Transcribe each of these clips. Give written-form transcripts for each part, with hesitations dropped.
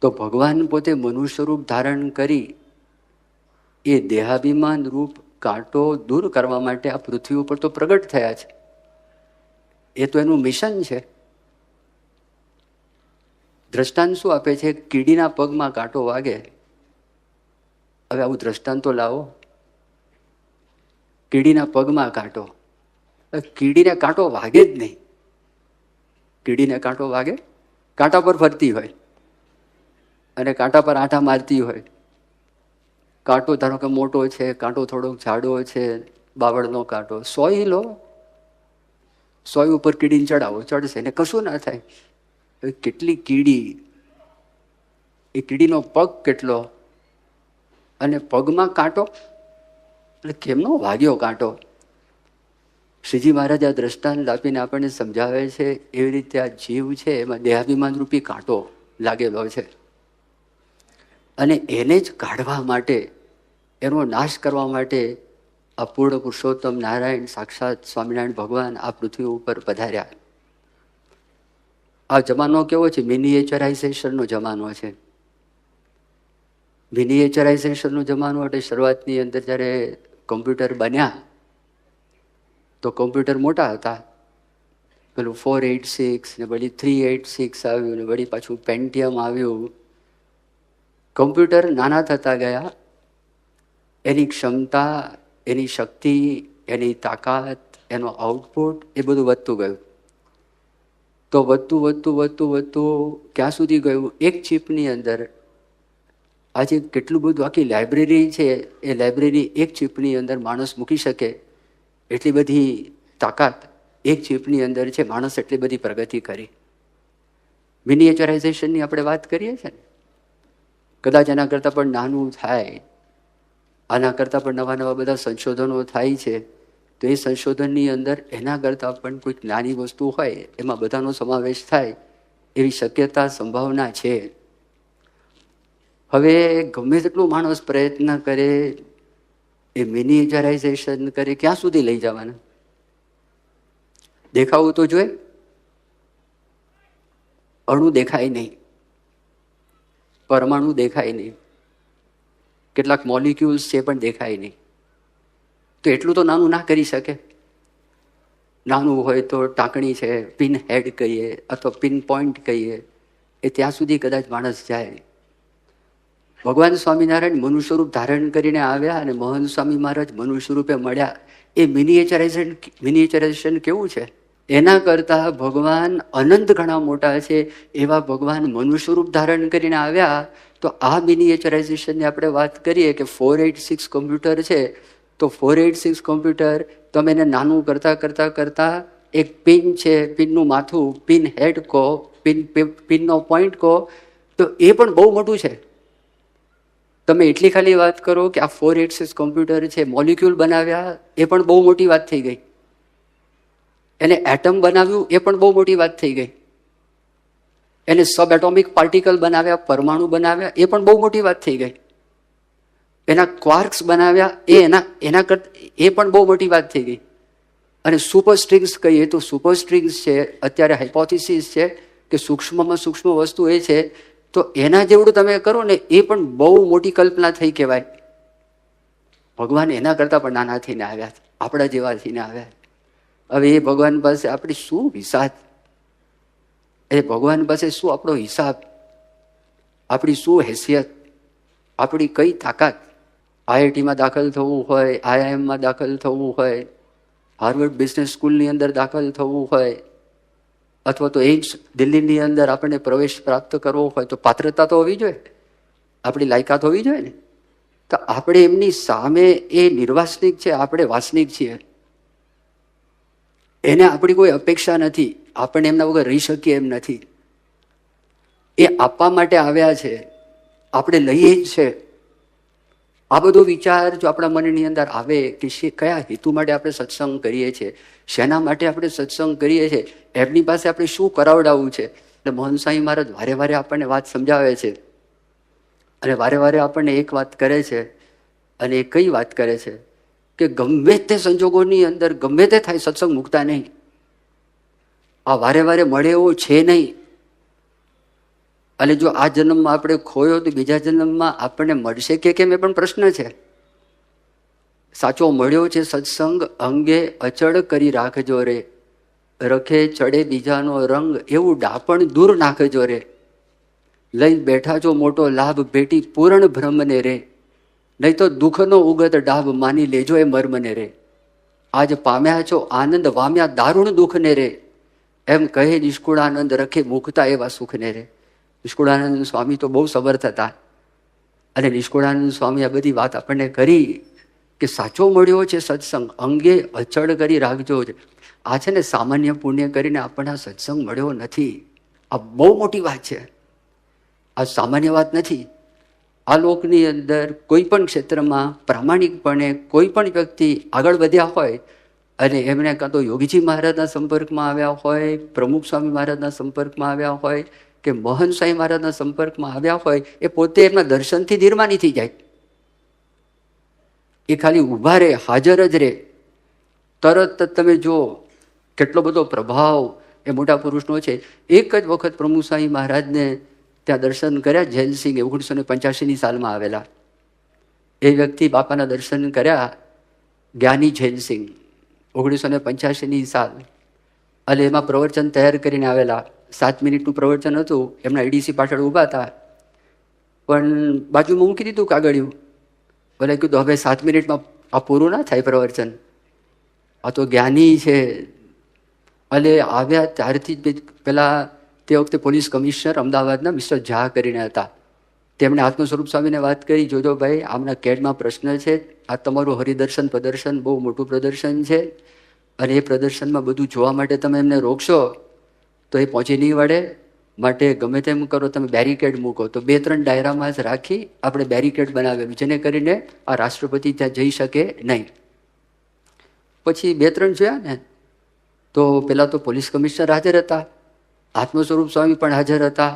તો ભગવાન પોતે મનુષ્ય રૂપ ધારણ કરી એ દેહાભિમાન રૂપ કાંટો દૂર કરવા માટે આ પૃથ્વી ઉપર તો પ્રગટ થયા છે. એ તો એનું મિશન છે. દ્રષ્ટાંત શું આપે છે? કીડીના પગમાં કાંટો વાગે. હવે આવું દ્રષ્ટાંત તો લાવો. કીડીના પગમાં કાંટો, કીડીને કાંટો વાગે જ નહીં. કીડીને કાંટો વાગે? કાંટા પર ફરતી હોય અને કાંટા પર આંટા મારતી હોય. કાંટો ધારો કે મોટો છે, કાંટો થોડોક જાડો છે, બાવળનો કાંટો, સોય લો, સોય ઉપર કીડીને ચડાવો, ચડશે ને કશું ના થાય. કેટલી કીડી, એ કીડીનો પગ કેટલો, અને પગમાં કાંટો, એટલે કેમનો વાગ્યો કાંટો? શ્રીજી મહારાજ આ દ્રષ્ટાંત આપીને આપણને સમજાવે છે એવી રીતે આ જીવ છે એમાં દેહાભિમાન રૂપી કાંટો લાગેલો છે. અને એને જ કાઢવા માટે, એનો નાશ કરવા માટે આ પૂર્ણ પુરુષોત્તમ નારાયણ સાક્ષાત સ્વામિનારાયણ ભગવાન આ પૃથ્વી ઉપર પધાર્યા. આ જમાનો કેવો છે? મિનિએચરાઇઝેશનનો જમાનો છે. મિનિએચરાઇઝેશનનો જમાનો એટલે શરૂઆતની અંદર જ્યારે કમ્પ્યુટર બન્યા તો કમ્પ્યુટર મોટા હતા. પેલું 486 ને વળી 386 આવ્યું ને વળી પાછું પેન્ટિયમ આવ્યું. કમ્પ્યુટર નાના થતા ગયા, એની ક્ષમતા, એની શક્તિ, એની તાકાત, એનો આઉટપુટ એ બધું વધતું ગયું. તો વધતું ક્યાં સુધી ગયું? એક ચિપની અંદર આજે કેટલું બધું, આખી લાઇબ્રેરી છે, એ લાઇબ્રેરી એક ચિપની અંદર માણસ મૂકી શકે એટલી બધી તાકાત એક ચિપની અંદર છે. માણસ એટલી બધી પ્રગતિ કરી. મિનિએચરાઇઝેશનની આપણે વાત કરીએ છીએ ને, કદાચ એના કરતાં પણ નાનું થાય, આના કરતાં પણ નવા નવા બધા સંશોધનો થાય છે. તો એ સંશોધનની અંદર એના કરતાં પણ કોઈક નાની વસ્તુ હોય એમાં બધાનો સમાવેશ થાય એવી શક્યતા, સંભાવના છે. હવે ગમે તેટલું માણસ પ્રયત્ન કરે, એ મિનિએચરાઇઝેશન કરે, ક્યાં સુધી લઈ જવાના? દેખાવું તો જોઈએ. અણુ દેખાય નહીં, પરમાણુ દેખાય નહીં, કેટલાક મોલિક્યુલ્સ છે પણ દેખાય નહીં. તો એટલું તો નાનું ના કરી શકે. નાનું હોય તો ટાંકણી છે, પિન હેડ કહીએ અથવા પિન પોઈન્ટ કહીએ, એ ત્યાં સુધી કદાચ માણસ જાય. ભગવાન સ્વામિનારાયણ મનુષ્ય રૂપ ધારણ કરીને આવ્યા અને મોહન સ્વામી મહારાજ મનુષ્ય રૂપે મળ્યા. એ મિનિએચરાઇઝેશન કેવું છે? એના કરતાં ભગવાન અનંત ઘણા મોટા છે. એવા ભગવાન મનુષ્ય રૂપ ધારણ કરીને આવ્યા. તો આ મિનિએચરાઇઝેશનની આપણે વાત કરીએ કે 486 કમ્પ્યુટર છે, તો 486 કમ્પ્યુટર તમે એને નાનું કરતા એક પિન છે, પિનનું માથું, પિન હેડ કહો, પિનનો પોઈન્ટ કહો, તો એ પણ બહુ મોટું છે. તમે એટલી ખાલી વાત કરો કે આ 486 કમ્પ્યુટર છે, મોલિક્યુલ બનાવ્યા, એ પણ બહુ મોટી વાત થઈ ગઈ. એને એટમ બનાવ્યું, એ પણ બહુ મોટી વાત થઈ ગઈ. એને સબ એટોમિક પાર્ટિકલ બનાવ્યા, પરમાણુ બનાવ્યા, એ પણ બહુ મોટી વાત થઈ ગઈ. એના ક્વાર્ક્સ બનાવ્યા, એના કરતા એ પણ બહુ મોટી વાત થઈ ગઈ. અને સુપર સ્ટ્રિંગ્સ કહીએ તો સુપર સ્ટ્રિંગ્સ છે, અત્યારે હાઇપોથિસિસ છે કે સૂક્ષ્મમાં સૂક્ષ્મ વસ્તુ એ છે, તો એના જેવડું તમે કરો ને એ પણ બહુ મોટી કલ્પના થઈ કહેવાય. ભગવાન એના કરતાં પણ નાના થઈને આવ્યા, આપણા જેવા થઈને આવ્યા. હવે એ ભગવાન પાસે આપણી શું વિસાત? એ ભગવાન પાસે શું આપણો હિસાબ? આપણી શું હેસિયત? આપણી કઈ તાકાત? આઈઆઈટીમાં દાખલ થવું હોય, આઈઆઈએમમાં દાખલ થવું હોય, હાર્વર્ડ બિઝનેસ સ્કૂલની અંદર દાખલ થવું હોય, અથવા તો એઇમ્સ દિલ્હીની અંદર આપણને પ્રવેશ પ્રાપ્ત કરવો હોય, તો પાત્રતા તો હોવી જોઈએ, આપણી લાયકાત હોવી જોઈએ ને. તો આપણે એમની સામે, એ નિર્વાસનિક છે, આપણે વાસનિક છીએ. એને આપણી કોઈ અપેક્ષા નથી, આપણે એમના વગર રહી શકીએ એમ નથી. એ આપવા માટે આવ્યા છે, આપણે લઈએ જ છે. આ બધો વિચાર જો આપણા મનની અંદર આવે કે કયા હેતુ માટે આપણે સત્સંગ કરીએ છીએ, શેના માટે આપણે સત્સંગ કરીએ છીએ, એમની પાસે આપણે શું કરાવડાવવું છે. એટલે મોહન સ્વામી મહારાજ વારે વારે આપણને વાત સમજાવે છે, અને વારે વારે આપણને એક વાત કરે છે. અને એ કઈ વાત કરે છે કે ગમે તે સંજોગોની અંદર ગમે તે થાય, સત્સંગ મૂકતા નહીં. આ વારે વારે મળે એવો છે નહીં. અને જો આ જન્મમાં આપણે ખોયો તો બીજા જન્મમાં આપણને મળશે કે કેમ એ પણ પ્રશ્ન છે. સાચો મળ્યો છે સત્સંગ અંગે અચળ કરી રાખજો રે, રખે ચડે બીજાનો રંગ એવું ડાપણ દૂર નાખજો રે. લઈ બેઠા જો મોટો લાભ ભેટી પૂર્ણ ભ્રમને રે, નહીં તો દુઃખનો ઉગત ડાભ માની લેજો એ મર્મને રે. આજ પામ્યા છો આનંદ વામ્યા દારૂણ દુઃખને રે, એમ કહે નિષ્કુળાનંદ રખે મુકતા એવા સુખને રે. નિષ્કુળાનંદ સ્વામી તો બહુ સમર્થ હતા અને નિષ્કુળાનંદ સ્વામી આ બધી વાત આપણને કરી કે સાચો મળ્યો છે સત્સંગ અંગે અચળ કરી રાખજો. આ છે ને સામાન્ય પુણ્ય કરીને આપણને આ સત્સંગ મળ્યો નથી. આ બહુ મોટી વાત છે. આ સામાન્ય વાત નથી. આ લોકની અંદર કોઈ પણ ક્ષેત્રમાં પ્રામાણિકપણે કોઈ પણ વ્યક્તિ આગળ વધ્યા હોય અને એમને કાં તો યોગીજી મહારાજના સંપર્કમાં આવ્યા હોય, પ્રમુખ સ્વામી મહારાજના સંપર્કમાં આવ્યા હોય કે મોહન સ્વામી મહારાજના સંપર્કમાં આવ્યા હોય, એ પોતે એમના દર્શનથી નિર્માની થઈ જાય. એ ખાલી ઊભા રહે, હાજર જ રહે, તરત જ તમે જો કેટલો બધો પ્રભાવ એ મોટા પુરુષનો છે. એક જ વખત પ્રમુખ સ્વામી મહારાજને ત્યાં દર્શન કર્યા. જૈલસિંહ 1985ની સાલમાં આવેલા એ વ્યક્તિ બાપાના દર્શન કર્યા, જ્ઞાની જૈલસિંહ, 1985ની સાલ. અને એમાં પ્રવચન તૈયાર કરીને આવેલા. 7 મિનિટનું પ્રવચન હતું. એમના એડીસી પાછળ ઊભા હતા, પણ બાજુમાં મૂકી દીધું કાગળિયું. બોલે કીધું હવે 7 મિનિટમાં આ પૂરું ના થાય પ્રવચન, આ તો જ્ઞાની છે. અને આવ્યા ત્યારથી જ પેલા તે વખતે પોલીસ કમિશનર અમદાવાદના મિસ્ટર ઝા કરીને હતા. તેમણે આત્મ સ્વરૂપ સ્વામીને વાત કરી, જોજો ભાઈ આમના કેડમાં પ્રશ્ન છે, આ તમારું હરિદર્શન પ્રદર્શન બહુ મોટું પ્રદર્શન છે અને એ પ્રદર્શનમાં બધું જોવા માટે તમે એમને રોકશો તો એ પહોંચી નહીં વળે, માટે ગમે તેમ કરો તમે બેરિકેડ મૂકો. તો 2-3 ડાયરામાં જ રાખી આપણે બેરિકેડ બનાવેલું, જેને કરીને આ રાષ્ટ્રપતિ ત્યાં જઈ શકે નહીં. પછી 2-3 જોયા ને તો પેલા તો પોલીસ કમિશનર હાજર હતા, આત્મ સ્વરૂપ સ્વામી પણ હાજર હતા.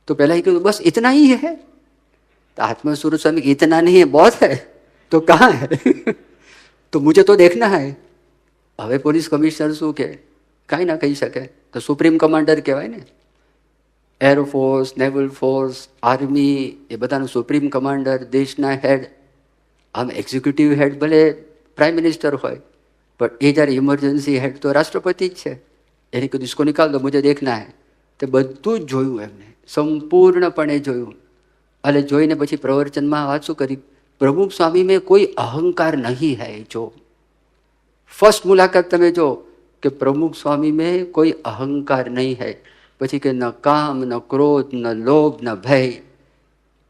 તો પહેલા એ કીધું બસ इतना ही है. तो आत्म स्वरूप स्वामी इतना नहीं है, बहुत है. तो कहाँ है? तो मुझे तो देखना है. હવે પોલીસ કમિશનર શું કે? કાંઈ ના કહી શકે. તો સુપ્રીમ કમાન્ડર કહેવાય ને, એરફોર્સ, નેવલ ફોર્સ, આર્મી, એ બધાનું સુપ્રીમ કમાન્ડર, દેશના હેડ. આમ એક્ઝિક્યુટિવ હેડ ભલે પ્રાઇમ મિનિસ્ટર હોય, પણ એ જ્યારે ઇમરજન્સી હેડ તો રાષ્ટ્રપતિ જ છે. એને કીધું इसको निकाल दो, मुझे देखना है. તે બધું જ જોયું, એમને સંપૂર્ણપણે જોયું. અને જોઈને પછી પ્રવચનમાં વાત શું કરી? પ્રમુખ સ્વામી મેં કોઈ અહંકાર નહીં હૈ. જો ફર્સ્ટ મુલાકાત તમે જો કે પ્રમુખ સ્વામી મેં કોઈ અહંકાર નહીં હૈ. પછી કે ન કામ, ન ક્રોધ, ન લોભ, ન ભય.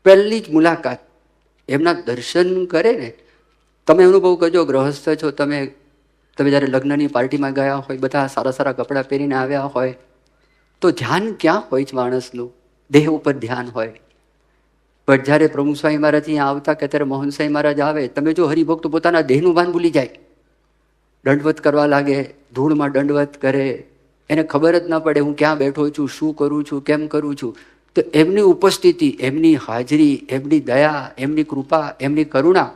પહેલી જ મુલાકાત એમના દર્શન કરે ને, તમે અનુભવ કરજો, ગ્રહસ્થ છો તમે જ્યારે લગ્નની પાર્ટીમાં ગયા હોય, બધા સારા સારા કપડાં પહેરીને આવ્યા હોય, તો ધ્યાન ક્યાં હોય છે માણસનું? દેહ ઉપર ધ્યાન હોય. પણ જ્યારે પ્રમુખ સ્વામી મહારાજ અહીંયા આવતા કે ત્યારે મોહન સ્વામી મહારાજ આવે, તમે જો હરિભક્તો પોતાના દેહનું ભાન ભૂલી જાય, દંડવત કરવા લાગે, ધૂળમાં દંડવત કરે, એને ખબર જ ના પડે હું ક્યાં બેઠો છું, શું કરું છું, કેમ કરું છું. તો એમની ઉપસ્થિતિ, એમની હાજરી, એમની દયા, એમની કૃપા, એમની કરુણા,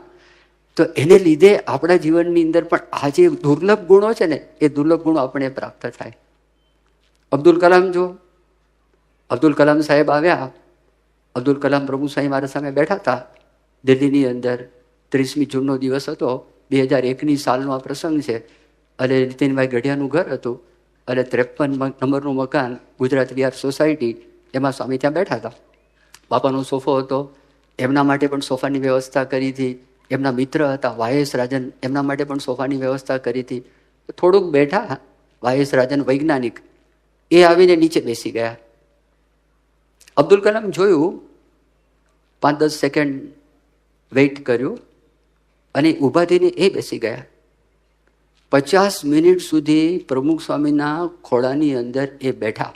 તો એને લીધે આપણા જીવનની અંદર પણ આ જે દુર્લભ ગુણો છે ને, એ દુર્લભ ગુણો આપણે પ્રાપ્ત થાય. અબ્દુલ કલામ જો, અબ્દુલ કલામ સાહેબ આવ્યા. અબ્દુલ કલામ પ્રભુ સાંઈ મારા સામે બેઠા હતા દિલ્હીની અંદર. 30મી જૂનનો દિવસ હતો, 2001ની સાલનો આ પ્રસંગ છે. અને નીતિનભાઈ ગઢિયાનું ઘર હતું અને 53 નંબરનું મકાન, ગુજરાત વિહાર સોસાયટી, એમાં સ્વામી ત્યાં બેઠા હતા. બાપાનો સોફો હતો, એમના માટે પણ સોફાની વ્યવસ્થા કરી હતી. એમના મિત્ર હતા વાયસ રાજન, એમના માટે પણ સોફાની વ્યવસ્થા કરી હતી. થોડુંક બેઠા, વાયસ રાજન વૈજ્ઞાનિક, એ આવીને નીચે બેસી ગયા. અબ્દુલ કલામ જોયું, 5-10 સેકન્ડ વેઇટ કર્યું અને ઊભા થઈને એ બેસી ગયા. 50 મિનિટ સુધી પ્રમુખ સ્વામીના ખોળાની અંદર એ બેઠા.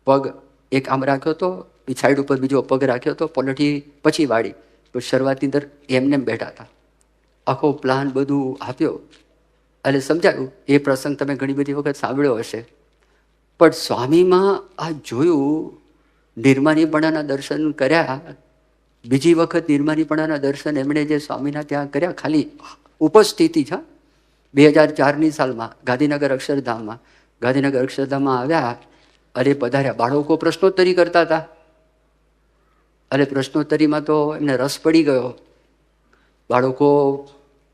પગ એક આમ રાખ્યો હતો, સાઈડ ઉપર બીજો પગ રાખ્યો હતો, પલટી પછી વાળી. તો શરૂઆતની અંદર એમને બેઠા હતા. આખો પ્લાન બધું આપ્યો અને સમજાયું. એ પ્રસંગ તમે ઘણી બધી વખત સાંભળ્યો હશે. પણ સ્વામીમાં આ જોયું, નિર્માનીપણાના દર્શન કર્યા. બીજી વખત નિર્માનીપણાના દર્શન એમણે જે સ્વામીના ત્યાં કર્યા, ખાલી ઉપસ્થિતિ છે. 2004ની સાલમાં ગાંધીનગર અક્ષરધામમાં આવ્યા અરે પધાર્યા. બાળકો પ્રશ્નોત્તરી કરતા હતા. અરે પ્રશ્નોત્તરીમાં તો એમને રસ પડી ગયો. બાળકો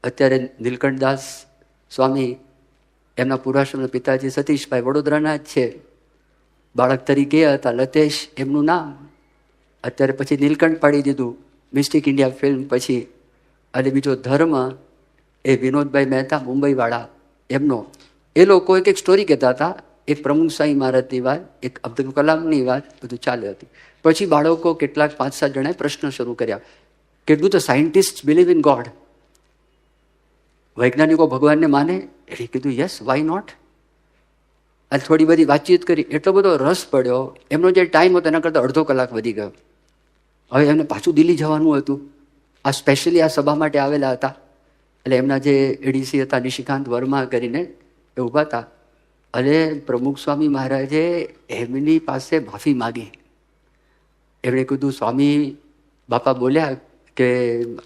અત્યારે નીલકંઠદાસ સ્વામી, એમના પૂર્વાશ્રમના પિતાજી સતીશભાઈ વડોદરાના જ છે. બાળક તરીકે હતા લતેશ એમનું નામ. અત્યારે પછી નીલકંઠ પાડી દીધું મિસ્ટિક ઇન્ડિયા ફિલ્મ પછી. અને બીજો ધર્મ એ વિનોદભાઈ મહેતા મુંબઈવાળા એમનો. એ લોકો એક સ્ટોરી કહેતા હતા, એક પ્રમુખ સાંઈ મહારાજની વાત, એક અબ્દુલ કલામની વાત, બધું ચાલે હતી. પછી બાળકો કેટલાક 5-7 જણાએ પ્રશ્ન શરૂ કર્યા કે do the scientist believe in God? વૈજ્ઞાનિકો ભગવાનને માને? એટલે કીધું યસ, વાય નોટ. અને થોડી બધી વાતચીત કરી. એટલો બધો રસ પડ્યો. એમનો જે ટાઈમ હતો એના કરતાં અડધો કલાક વધી ગયો. હવે એમને પાછું દિલ્હી જવાનું હતું. આ સ્પેશિયલી આ સભા માટે આવેલા હતા. એટલે એમના જે એડીસી હતા નિશિકાંત વર્મા કરીને એ ઊભા હતા. અને પ્રમુખ સ્વામી મહારાજે એમની પાસે માફી માગી. એમણે કીધું, સ્વામી બાપા બોલ્યા કે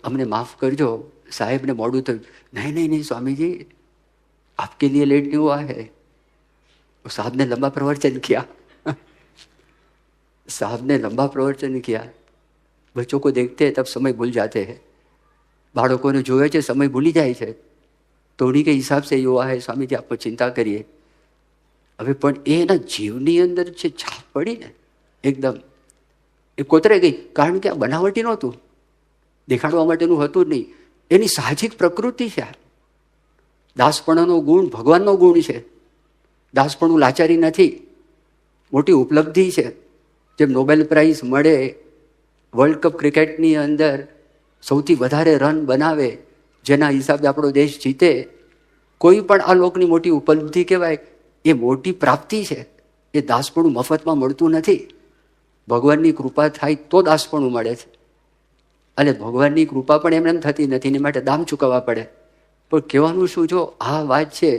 અમને માફ કરજો, સાહેબને મોડું થયું. નહીં નહીં નહીં સ્વામીજી, આપકે लिए लेट नहीं हुआ है. साहब ने लंबा प्रवचन किया. साहब ने लंबा प्रवचन किया. बच्चों को देखते हैं तब समय भूल जाते हैं. બાળકોને જોવે છે સમય ભૂલી જાય છે. તો ઉन्हीं के हिसाब से युवा है સ્વામીજી, આપ ચિંતા કરીએ. હવે પણ એના જીવની અંદર જે છાપ પડી ને એકદમ એ કોતરે ગઈ. કારણ કે આ બનાવટી નહોતું, દેખાડવા માટેનું હતું જ નહીં. એની સાહજિક પ્રકૃતિ છે. દાસપણાનો ગુણ ભગવાનનો ગુણ છે. દાસપણું લાચારી નથી, મોટી ઉપલબ્ધિ છે. જેમ નોબેલ પ્રાઇઝ મળે, વર્લ્ડ કપ ક્રિકેટની અંદર સૌથી વધારે રન બનાવે, જેના હિસાબે આપણો દેશ જીતે, કોઈ પણ આ લોકની મોટી ઉપલબ્ધિ કહેવાય. એ મોટી પ્રાપ્તિ છે. એ દાસપણું મફતમાં મળતું નથી. ભગવાનની કૃપા થાય તો દાસપણું મળે છે. અને ભગવાનની કૃપા પણ એમને એમ થતી નથી, એની માટે દામ ચૂકવવા પડે. પણ કહેવાનું શું, જો આ વાત છે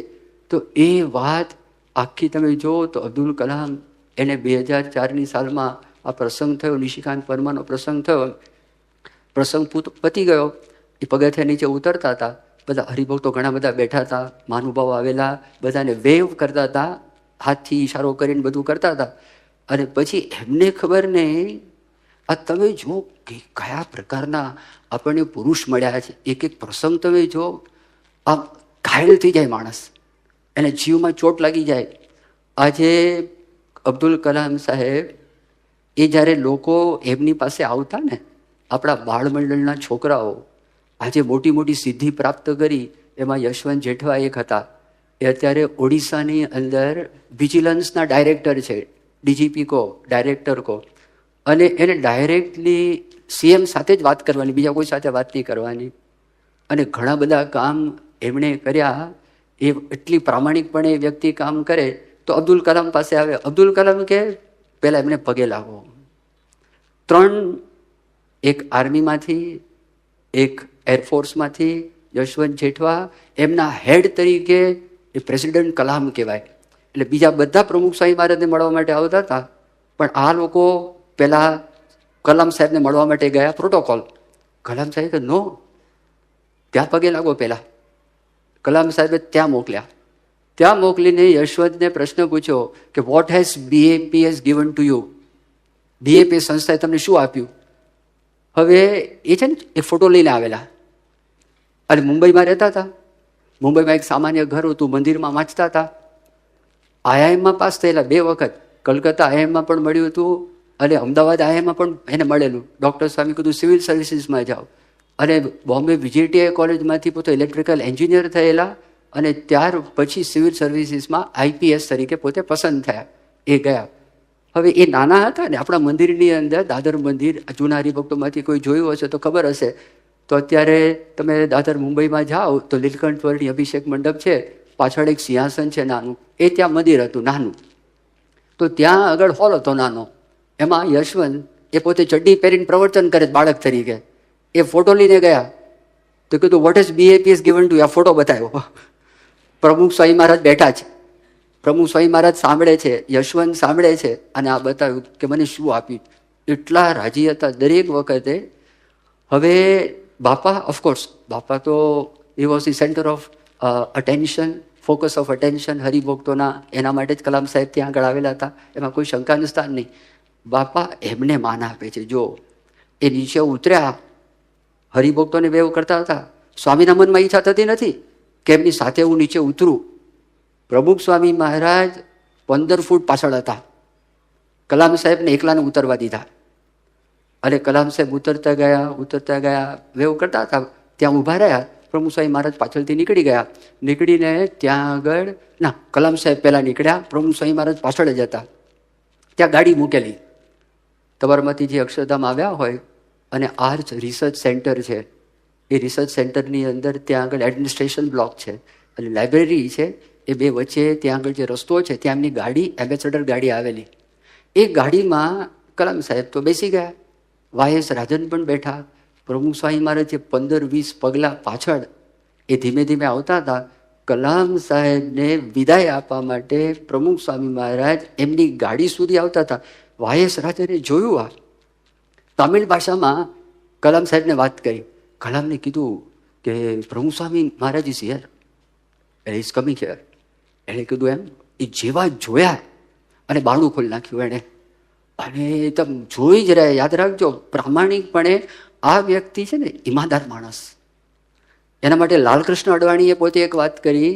તો એ વાત આખી તમે જો તો અબ્દુલ કલામ એને 2004ની સાલમાં આ પ્રસંગ થયો, નિશિકાંત વર્માનો પ્રસંગ થયો. પ્રસંગ પતી ગયો. એ પગથિયા નીચે ઉતરતા હતા. બધા હરિભક્તો ઘણા બધા બેઠા હતા, મહાનુભાવો આવેલા, બધાને વેવ કરતા હતા, હાથથી ઈશારો કરીને બધું કરતા હતા. અને પછી એમને ખબર નહીં, આ તમે જો કે કયા પ્રકારના આપણને પુરુષ મળ્યા છે. એક એક પ્રસંગ તમે જો, આમ ઘાયલ થઈ જાય માણસ, એને જીવમાં ચોટ લાગી જાય. આજે અબ્દુલ કલામ સાહેબ એ જ્યારે લોકો એમની પાસે આવતા ને, આપણા બાળમંડળના છોકરાઓ આજે મોટી મોટી સિદ્ધિ પ્રાપ્ત કરી, એમાં યશવંત જેઠવા એક હતા. એ અત્યારે ઓડિશાની અંદર વિજિલન્સના ડાયરેક્ટર છે, ડીજીપી કહો, ડાયરેક્ટર કહો. અને એને ડાયરેક્ટલી સીએમ સાથે જ વાત કરવાની, બીજા કોઈ સાથે વાત નહીં કરવાની. અને ઘણા બધા કામ એમણે કર્યા. એ એટલી પ્રામાણિકપણે એ વ્યક્તિ કામ કરે તો અબ્દુલ કલામ પાસે આવે. અબ્દુલ કલામ કે પહેલાં એમને પગે લાગો. 3, એક આર્મીમાંથી, એક એરફોર્સમાંથી, યશવંત જેઠવા એમના હેડ તરીકે એ પ્રેસિડેન્ટ કલામ કહેવાય. એટલે બીજા બધા પ્રમુખ સ્વામી મહારાજને મળવા માટે આવતા હતા. પણ આ લોકો પહેલાં કલામ સાહેબને મળવા માટે ગયા. પ્રોટોકોલ. કલામ સાહેબ કે નો, ત્યાં પગે લાગો પહેલાં. કલામ સાહેબે ત્યાં મોકલ્યા. ત્યાં મોકલીને યશવંતને પ્રશ્ન પૂછ્યો કે what has BAPS given to you? BAPS સંસ્થાએ તમને શું આપ્યું? હવે એ છે ને એક ફોટો લઈને આવેલા. અને મુંબઈમાં રહેતા હતા. મુંબઈમાં એક સામાન્ય ઘર હતું, મંદિરમાં વાંચતા હતા. IIMમાં પાસ થયેલા 2 વખત. કલકત્તા IIMમાં પણ મળ્યું હતું અને અમદાવાદ IIMમાં પણ એને મળેલું. ડૉક્ટર સ્વામી કીધું સિવિલ સર્વિસીસમાં જાઓ. અને બોમ્બે VJTI કોલેજમાંથી પોતે ઇલેક્ટ્રિકલ એન્જિનિયર થયેલા. અને ત્યાર પછી સિવિલ સર્વિસીસમાં IPS તરીકે પોતે પસંદ થયા. એ ગયા. હવે એ નાના હતા ને, આપણા મંદિરની અંદર દાદર મંદિર, જૂના હરિભક્તોમાંથી કોઈ જોયું હશે તો ખબર હશે. તો અત્યારે તમે દાદર મુંબઈમાં જાઓ તો નીલકંઠ વર્ણી અભિષેક મંડપ છે, પાછળ એક સિંહાસન છે નાનું, એ ત્યાં મંદિર હતું નાનું. તો ત્યાં આગળ હોલ હતો નાનો. એમાં યશવંત એ પોતે ચડ્ડી પહેરીને પ્રવચન કરે બાળક તરીકે. એ ફોટો લઈને ગયા. તો કીધું what is BAPS given to you? આ ફોટો બતાવ્યો. પ્રમુખ સ્વામી મહારાજ બેઠા છે. પ્રમુખ સ્વામી મહારાજ સાંભળે છે, યશવંત સાંભળે છે. અને આ બતાવ્યું કે મને શું આપ્યું. એટલા રાજી હતા દરેક વખતે. હવે બાપા, ઓફકોર્સ બાપા તો he was the center of attention focus of attention હરિભક્તોના, એના માટે જ કલામ સાહેબ ત્યાં આગળ આવેલા હતા, એમાં કોઈ શંકાનું સ્થાન નહીં. બાપા એમને માન આપે છે. જો એ નીચે ઉતર્યા, હરિભક્તોને વેવ કરતા હતા, સ્વામીના મનમાં ઈચ્છા થતી નથી કે એમની સાથે હું નીચે ઉતરું. પ્રમુખ સ્વામી મહારાજ 15 ફૂટ પાછળ હતા, કલામ સાહેબને એકલાને ઉતરવા દીધા. અને કલામ સાહેબ ઉતરતા ગયા, વેવ કરતા હતા, ત્યાં ઊભા રહ્યા. પ્રમુખ સ્વામી મહારાજ પાછળથી નીકળી ગયા. નીકળીને ત્યાં આગળ કલામ સાહેબ પહેલાં નીકળ્યા, પ્રમુખ સ્વામી મહારાજ પાછળ જ હતા. ત્યાં ગાડી મૂકેલી. તમારામાંથી જે અક્ષરધામ આવ્યા હોય અને આર્ચ રિસર્ચ સેન્ટર છે, એ રિસર્ચ સેન્ટરની અંદર ત્યાં આગળ એડમિનિસ્ટ્રેશન બ્લોક છે અને લાઇબ્રેરી છે. એ બે વચ્ચે ત્યાં આગળ જે રસ્તો છે ત્યાં એમની ગાડી, એમ્બેસેડર ગાડી આવેલી. એ ગાડીમાં કલામ સાહેબ તો બેસી ગયા, વાયસ રાજન પણ બેઠા. પ્રમુખ સ્વામી મહારાજ જે 15-20 પગલાં પાછળ એ ધીમે ધીમે આવતા હતા. કલામ સાહેબને વિદાય આપવા માટે પ્રમુખ સ્વામી મહારાજ એમની ગાડી સુધી આવતા હતા. વાયસ રાજને જોયું, આ તમિલ ભાષામાં કલામ સાહેબને વાત કરી. કલામને કીધું કે Pramukh Swami Maharaj is here, is coming here. એણે કીધું એમ. એ જેવા જોયા અને બારણું ખોલી નાખ્યું એણે, અને તમે જોઈ જ રહ્યા. યાદ રાખજો, પ્રામાણિકપણે આ વ્યક્તિ છે ને ઈમાનદાર માણસ. એના માટે લાલકૃષ્ણ અડવાણીએ પોતે એક વાત કરી,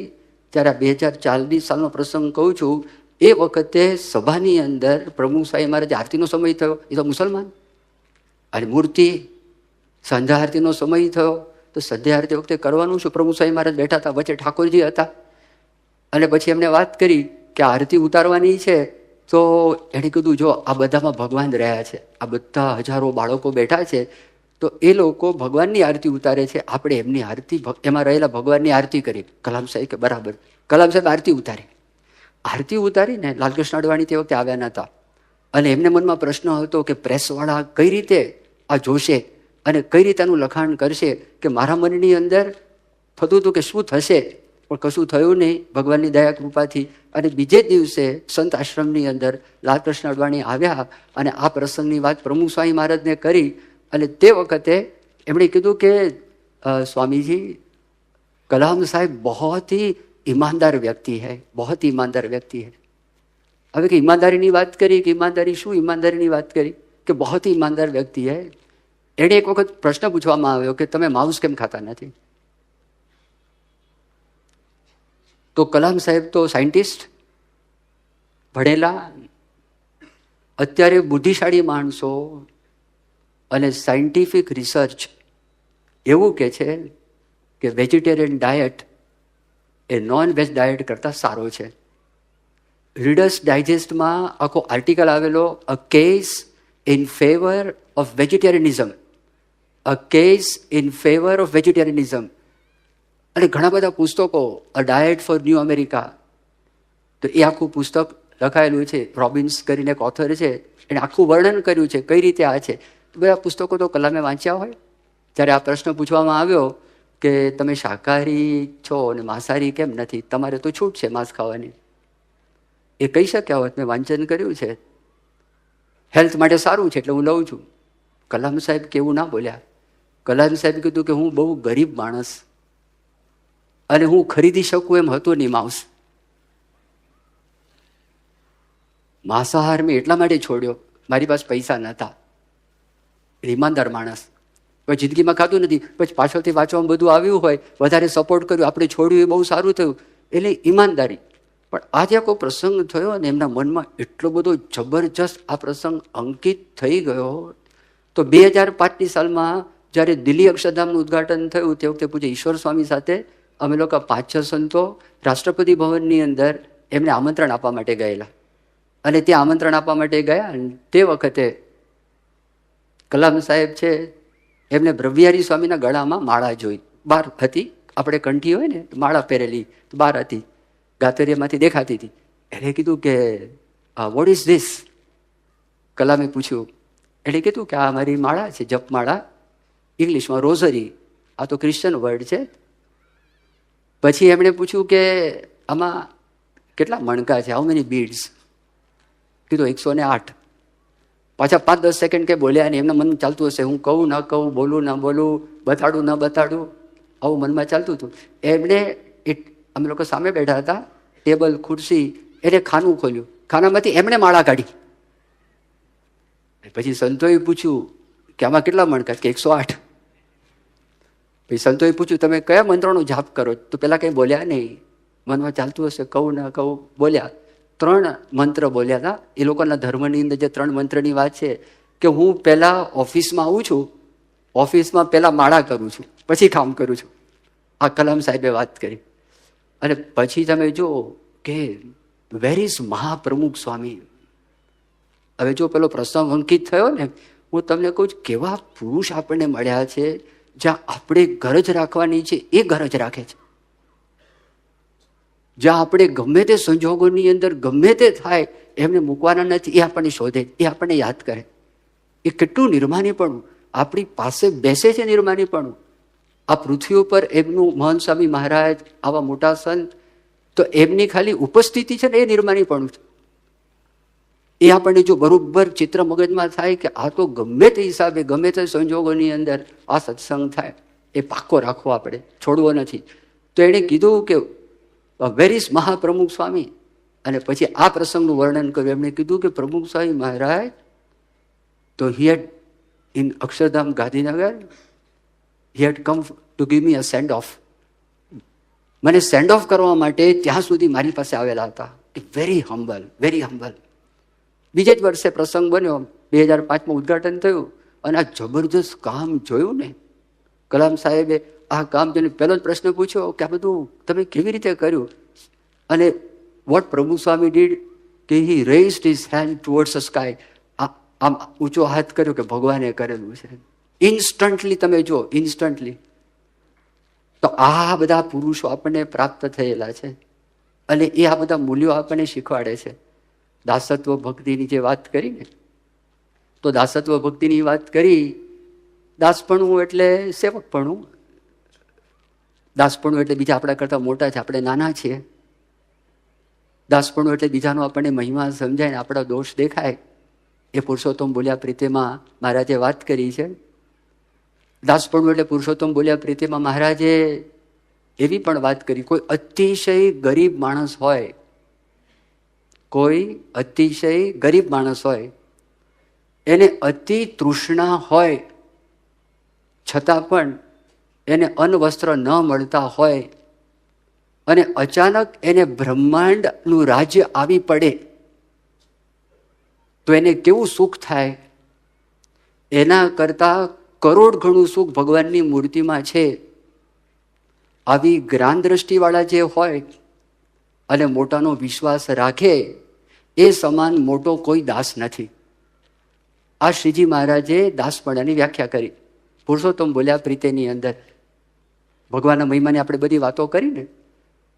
ત્યારે 2040 સાલનો પ્રસંગ કહું છું. એ વખતે સભાની અંદર પ્રમુખ સ્વામી મહારાજ આરતીનો સમય થયો, એ તો મુસલમાન, અને મૂર્તિ સંધ્યા આરતીનો સમય થયો, તો સંધ્યા આરતી વખતે કરવાનું શું? પ્રમુખ સ્વામી મહારાજ બેઠા હતા, વચ્ચે ઠાકોરજી હતા. અને પછી એમને વાત કરી કે આરતી ઉતારવાની છે. તો એણે કીધું, જો આ બધામાં ભગવાન રહ્યા છે, આ બધા હજારો બાળકો બેઠા છે, તો એ લોકો ભગવાનની આરતી ઉતારે છે, આપણે એમની આરતી, એમાં રહેલા ભગવાનની આરતી કરી. કલામ સાહેબ કે બરાબર. કલામ સાહેબ આરતી ઉતારીને લાલકૃષ્ણ અડવાણી તે વખતે આવ્યા નહોતા, અને એમને મનમાં પ્રશ્ન હતો કે પ્રેસવાળા કઈ રીતે આ જોશે અને કઈ રીતે આનું લખાણ કરશે, કે મારા મનની અંદર થતું હતું કે શું થશે, પણ કશું થયું નહીં ભગવાનની દયા કૃપાથી. અને બીજે દિવસે સંત આશ્રમની અંદર લાલકૃષ્ણ અડવાણી આવ્યા અને આ પ્રસંગની વાત પ્રમુખ સ્વામી મહારાજને કરી. અને તે વખતે એમણે કીધું કે સ્વામીજી, કલામ સાહેબ बहुत ही ईमानदार व्यक्ति है, बहुत ही ईमानदार व्यक्ति है. હવે કે ઈમાનદારીની વાત કરી, કે ઈમાનદારી શું, ઈમાનદારીની વાત કરી કે बहुत ही ईमानदार व्यक्ति है. એણે એક વખત પ્રશ્ન પૂછવામાં આવ્યો કે તમે માંસ કેમ ખાતા નથી? તો કલામ સાહેબ તો સાયન્ટિસ્ટ, ભણેલા, અત્યારે બુદ્ધિશાળી માણસો અને સાયન્ટિફિક રિસર્ચ એવું કહે છે કે વેજીટેરિયન ડાયટ એ નોન વેજ ડાયટ કરતાં સારો છે. રીડર્સ ડાયજેસ્ટમાં આખો આર્ટિકલ આવેલો, a case in favour of vegetarianism, a case in favour of vegetarianism. અને ઘણા બધા પુસ્તકો, a diet for new America, તો એ આખું પુસ્તક લખાયેલું છે. રોબિન્સ કરીને એક ઓથર છે, એણે આખું વર્ણન કર્યું છે કઈ રીતે આ છે. બધા પુસ્તકો તો કલામે વાંચ્યા હોય. જ્યારે આ પ્રશ્ન પૂછવામાં આવ્યો કે તમે શાકાહારી છો અને માંસાહારી કેમ નથી, તમારે તો છૂટ છે માંસ ખાવાની, એ કહી શક્યા હોત મેં વાંચન કર્યું છે, હેલ્થ માટે સારું છે એટલે હું લઉં છું. કલામ સાહેબ કેવું ના બોલ્યા. કલામ સાહેબ કીધું કે હું બહુ ગરીબ માણસ અને હું ખરીદી શકું એમ હતું નહીં માંસ. માંસાહાર મેં એટલા માટે છોડ્યો, મારી પાસે પૈસા નહોતા. ઈમાનદાર માણસ, પછી જિંદગીમાં ખાતું નથી, પછી પાછળથી વાંચવામાં બધું આવ્યું હોય, વધારે સપોર્ટ કર્યું, આપણે છોડ્યું એ બહુ સારું થયું, એટલે ઈમાનદારી. પણ આજે કોઈ પ્રસંગ થયો અને એમના મનમાં એટલો બધો જબરજસ્ત આ પ્રસંગ અંકિત થઈ ગયો. તો 2005ની સાલમાં જ્યારે દિલ્હી અક્ષરધામનું ઉદ્ઘાટન થયું, તે વખતે પૂજ્ય ઈશ્વર સ્વામી સાથે અમે લોકો 5-6 સંતો રાષ્ટ્રપતિ ભવનની અંદર એમને આમંત્રણ આપવા માટે ગયેલા. અને ત્યાં આમંત્રણ આપવા માટે ગયા, અને તે વખતે કલામ સાહેબ છે, એમને બ્રહ્મવિહારી સ્વામીના ગળામાં માળા જોઈ, બહાર હતી, આપણે કંઠી હોય ને માળા પહેરેલી બહાર હતી, ગાતરિયામાંથી દેખાતી હતી. એણે કીધું કે વોટ ઇઝ ધીસ? કલામે પૂછ્યું. એણે કીધું કે આ મારી માળા છે, જપમાળા, ઇંગ્લિશમાં રોઝરી, આ તો ક્રિશ્ચન વર્ડ છે. પછી એમણે પૂછ્યું કે આમાં કેટલા મણકા છે, હાઉ મેની બીડ્સ? કીધું 108. પાછા 5-10 સેકન્ડ કે બોલ્યા, અને એમના મન ચાલતું હશે, હું કહું ન કહું, બોલું ન બોલું, બતાડું ન બતાડું, આવું મનમાં ચાલતું હતું. એમણે અમે લોકો સામે બેઠા હતા, ટેબલ ખુરશી, એને ખાનું ખોલ્યું, ખાનામાંથી એમણે માળા કાઢી. પછી સંતોએ પૂછ્યું કે આમાં કેટલા મણ? કે 108. પછી સંતોએ પૂછ્યું તમે કયા મંત્રનો જાપ કરો? તો પેલા કંઈ બોલ્યા નહીં, મનમાં ચાલતું હશે કહું ના કહું, બોલ્યા 3 મંત્ર બોલ્યા હતા. એ લોકોના ધર્મની અંદર જે 3 મંત્રની વાત છે કે હું પહેલા ઓફિસમાં આવું છું, ઓફિસમાં પહેલા માળા કરું છું, પછી કામ કરું છું. આ કલામ સાહેબે વાત કરી. અને પછી તમે જો કે વેર ઇઝ મહાપ્રમુખ સ્વામી. હવે જો પેલો પ્રસંગ અંકિત થયો ને, હું તમને કહું છું કેવા પુરુષ આપણને મળ્યા છે, જ્યાં આપણે ગરજ રાખવાની છે એ ગરજ રાખે છે. જ્યાં આપણે ગમે તે સંજોગોની અંદર ગમે તે થાય એમને મૂકવાના નથી, એ આપણને શોધે, એ આપણને યાદ કરે. એ કેટલું નિર્માનીપણું આપણી પાસે બેસે છે, નિર્માનીપણું. આ પૃથ્વી ઉપર એમનું મહંત સ્વામી મહારાજ આવા મોટા સંત, તો એમની ખાલી ઉપસ્થિતિ છે ને એ નિર્માનીપણું છે. એ આપણને જો બરોબર ચિત્ર મગજમાં થાય કે આ તો ગમે તે હિસાબે ગમે તે સંજોગોની અંદર આ સત્સંગ થાય, એ પાક્કો રાખવો, આપણે છોડવો નથી. તો એણે કીધું કે વેર ઇઝ મહાપ્રમુખ સ્વામી. અને પછી આ પ્રસંગનું વર્ણન કર્યું. એમણે કીધું કે પ્રમુખ સ્વામી મહારાજ તો he had in Akshardham Gandhinagar, he had come to give me a send off. મને સેન્ડ ઓફ કરવા માટે ત્યાં સુધી મારી પાસે આવેલા હતા. Very humble, very humble. બીજે જ વર્ષે પ્રસંગ બન્યો, 2005માં ઉદઘાટન થયું. અને આ જબરદસ્ત કામ જોયું ને, કલામ સાહેબે આ કામ જોઈને પહેલો જ પ્રશ્ન પૂછ્યો કે આ બધું તમે કેવી રીતે કર્યું? અને વોટ પ્રભુ સ્વામી ડીડ કે he raised his hand towards the sky. આમ ઊંચો હાથ કર્યો કે ભગવાને કરેલું છે. ઇન્સ્ટન્ટલી તમે જો, ઇન્સ્ટન્ટલી. તો આ બધા પુરુષો આપણને પ્રાપ્ત થયેલા છે, અને એ આ બધા મૂલ્યો આપણને શીખવાડે છે. દાસત્વ ભક્તિની જે વાત કરી ને, તો દાસત્વ ભક્તિની વાત કરી. દાસપણું એટલે સેવકપણું. દાસપણું એટલે બીજા આપણા કરતાં મોટા છે, આપણે નાના છીએ. દાસપણું એટલે બીજાનો આપણને મહિમા સમજાય ને આપણા દોષ દેખાય. એ પુરુષોત્તમ બોલ્યા પ્રીતિમાં મહારાજે વાત કરી છે. દાસપણું એટલે પુરુષોત્તમ બોલ્યા પ્રીતિમાં મહારાજે એવી પણ વાત કરી, કોઈ અતિશય ગરીબ માણસ હોય, કોઈ અતિશય ગરીબ માણસ હોય, એને અતિ તૃષ્ણા હોય, છતાં પણ એને અન્ન વસ્ત્ર ન મળતા હોય, અને અચાનક એને બ્રહ્માંડનું રાજ્ય આવી પડે, તો એને કેવું સુખ થાય? એના કરતાં કરોડ ગણું સુખ ભગવાનની મૂર્તિમાં છે. આવી જ્ઞાન દ્રષ્ટિવાળા જે હોય અને મોટાનો વિશ્વાસ રાખે, એ સમાન મોટો કોઈ દાસ નથી. આ શ્રીજી મહારાજે દાસપણાની વ્યાખ્યા કરી પુરુષોત્તમ બોલ્યા પ્રીતિની અંદર. ભગવાનના મહિમાની આપણે બધી વાતો કરીને,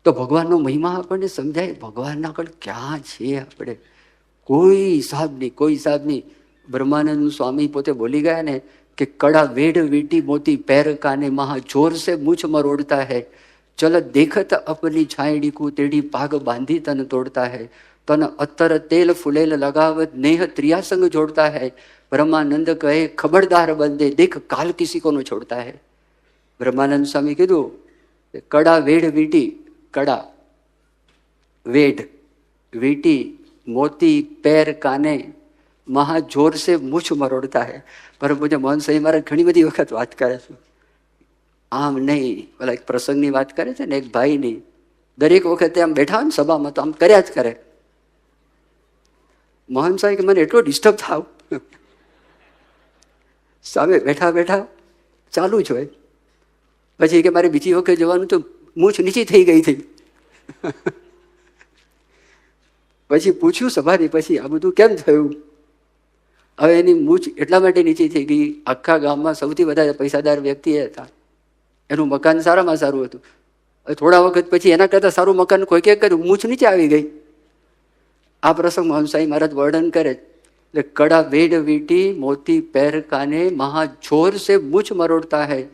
તો ભગવાનનો મહિમા આપણને સમજાય. ભગવાનના આગળ ક્યાં છીએ આપણે? કોઈ હિસાબ નહીં, કોઈ હિસાબ નહીં. બ્રહ્માનંદ સ્વામી પોતે બોલી ગયા ને કે કડા વેડ વીટી મોતી पैर काने महा जोर से मुझ मरोड़ता है, चल देखत अपनी छायड़ी को तेड़ी पाग बांधी तन तोड़ता है, तन अत्तर तेल फुलेल लगावत नेह त्रियासंग जोड़ता है, ब्रह्मानंद कहे खबरदार बंदे देख काल किसी को न छोड़ता है. બ્રહ્માનંદ સ્વામી કીધું કડા વેડ વીટી, કડા વેડ વીટી મોતી पैर काने મહા જોર સે મૂછ મરોડતા હે. પર મુજે મોહન સાંઈ મહારાજ ઘણી બધી વખત વાત કરે છે. આમ નહીં, પેલા એક પ્રસંગની વાત કરે છે ને, એક ભાઈની. દરેક વખતે આમ બેઠા હોય ને સભામાં તો આમ કર્યા જ કરે. મોહન સાંઈ કે મને એટલો ડિસ્ટર્બ થાવ, સામે બેઠા બેઠા ચાલુ જ હોય. પછી કે મારે બીજી વખત જવાનું તો મૂછ નીચી થઈ ગઈ હતી. પછી પૂછ્યું સભાથી પછી આ બધું કેમ થયું? હવે એની મૂછ એટલા માટે નીચી થઈ ગઈ, આખા ગામમાં સૌથી વધારે પૈસાદાર વ્યક્તિ એ હતા. એનું મકાન સારામાં સારું હતું. થોડા વખત પછી એના કરતાં સારું મકાન કોઈ કે કર્યું, મૂછ નીચે આવી ગઈ. આ પ્રસંગ મોહન સાંઈ મહારાજ વર્ણન કરે. એટલે કડા વેડ વીટી મોતી पैर काने મહા જોર સે મૂછ મરોડતા હૈ,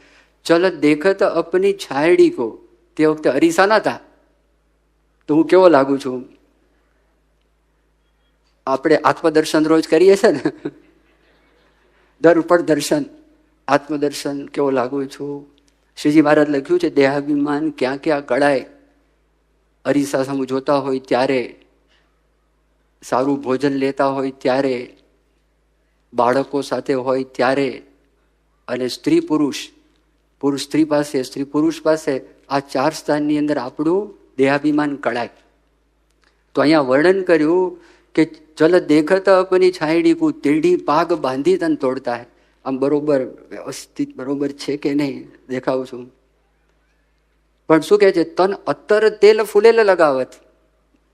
ચલ દેખત અપની છાયડી કો. તે વખતે અરીસા ના હતા, તો હું કેવો લાગુ છું? આપણે આત્મદર્શન રોજ કરીએ છીએ ને, દર્પણ દર્શન, આત્મદર્શન કેવો લાગુ છું? શ્રીજી મહારાજ લખ્યું છે દેહાભિમાન ક્યાં ક્યાં કળાય, અરીસા સામું જોતા હોય ત્યારે, સારું ભોજન લેતા હોય ત્યારે, બાળકો સાથે હોય ત્યારે, અને સ્ત્રી પુરુષ, પુરુષ સ્ત્રી પાસે, સ્ત્રી પુરુષ પાસે, આ 4 સ્થાનની અંદર આપણું દેહાભિમાન કળાય. તો અહીંયા વર્ણન કર્યું કે ચલ દેખત અપની છાયડી કો ટેઢી પાગ બાંધી તન તોડતા હે. આમ બરોબર વ્યવસ્થિત બરોબર છે કે નહીં દેખાવું છું. પણ શું કહે છે? તન અત્તર તેલ ફૂલેલ લગાવત,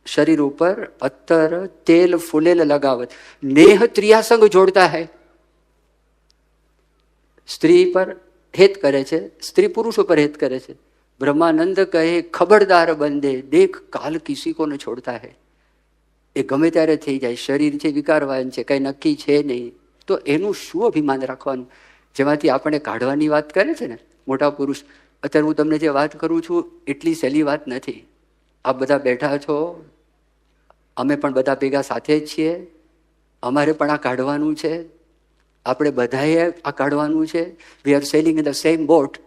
શરીર ઉપર અત્તર તેલ ફૂલેલ લગાવત, નેહ ત્રિયાસંગ જોડતા હૈ. સ્ત્રી પર હેત કરે છે, સ્ત્રી પુરુષ ઉપર હેત કરે છે. બ્રહ્માનંદ કહે ખબરદાર બંદે દેખ કાલ કિસી કો ન છોડતા હૈ. એ ગમે ત્યારે થઈ જાય. શરીર છે વિકારવાન છે, કઈ નક્કી છે નહીં. તો એનું શું અભિમાન રાખવાનું? જેમાંથી આપણે કાઢવાની વાત કરે છે ને મોટા પુરુષ, અત્યારે હું તમને જે વાત કરું છું એટલી સહેલી વાત નથી. આપ બધા બેઠા છો, અમે પણ બધા ભેગા સાથે જ છીએ, અમારે પણ આ કાઢવાનું છે, આપણે બધાએ આ કાઢવાનું છે. We are sailing in the same boat.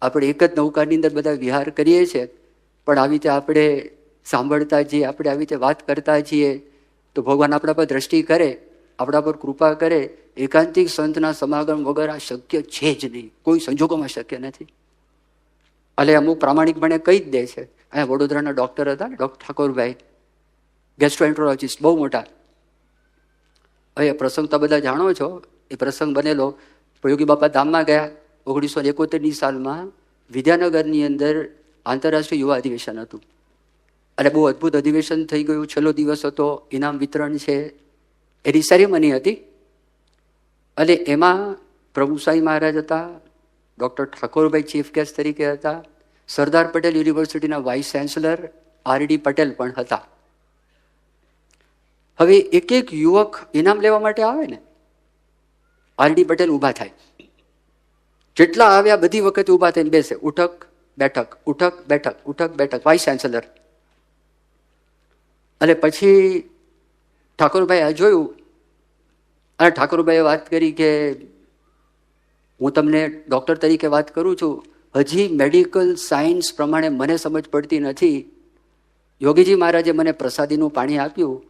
આપણે એક જ નૌકાની અંદર બધા વિહાર કરીએ છીએ. પણ આવી રીતે આપણે સાંભળતા જઈએ, આપણે આવી રીતે વાત કરતા છીએ, તો ભગવાન આપણા પર દ્રષ્ટિ કરે, આપણા પર કૃપા કરે. એકાંતિક સંતના સમાગમ વગર આ શક્ય છે જ નહીં, કોઈ સંજોગોમાં શક્ય નથી. એટલે અમુક પ્રામાણિકપણે કહી જ દે છે. અહીંયા વડોદરાના ડૉક્ટર હતા ને, ડૉક્ટર ઠાકોરભાઈ, ગેસ્ટ્રોએન્ટ્રોલોજીસ્ટ, બહુ મોટા. હવે પ્રસંગ તો બધા જાણો છો. એ પ્રસંગ બનેલો યોગી બાપા ધામમાં ગયા 1971ની સાલમાં. વિદ્યાનગરની અંદર આંતરરાષ્ટ્રીય યુવા અધિવેશન હતું. અને બહુ અદ્ભુત અધિવેશન થઈ ગયું. છેલ્લો દિવસ હતો, ઇનામ વિતરણ છે, એની સેરેમની હતી. અને એમાં પ્રભુ સાઈ મહારાજ હતા, ડૉક્ટર ઠાકોરભાઈ ચીફ ગેસ્ટ તરીકે હતા, સરદાર પટેલ યુનિવર્સિટીના વાઇસ ચાન્સલર RD પટેલ પણ હતા. હવે એક એક યુવક ઇનામ લેવા માટે આવે ને, RD પટેલ ઊભા થાય. જેટલા આવ્યા બધી વખતે ઊભા થઈને બેસે, ઉઠક બેઠક, ઉઠક બેઠક, ઉઠક બેઠક, વાઇસ ચાન્સલર. અને પછી ઠાકોરભાઈ આ જોયું અને ઠાકોરભાઈએ વાત કરી કે હું તમને ડૉક્ટર તરીકે વાત કરું છું, હજી મેડિકલ સાયન્સ પ્રમાણે મને સમજ પડતી નથી. યોગીજી મહારાજે મને પ્રસાદીનું પાણી આપ્યું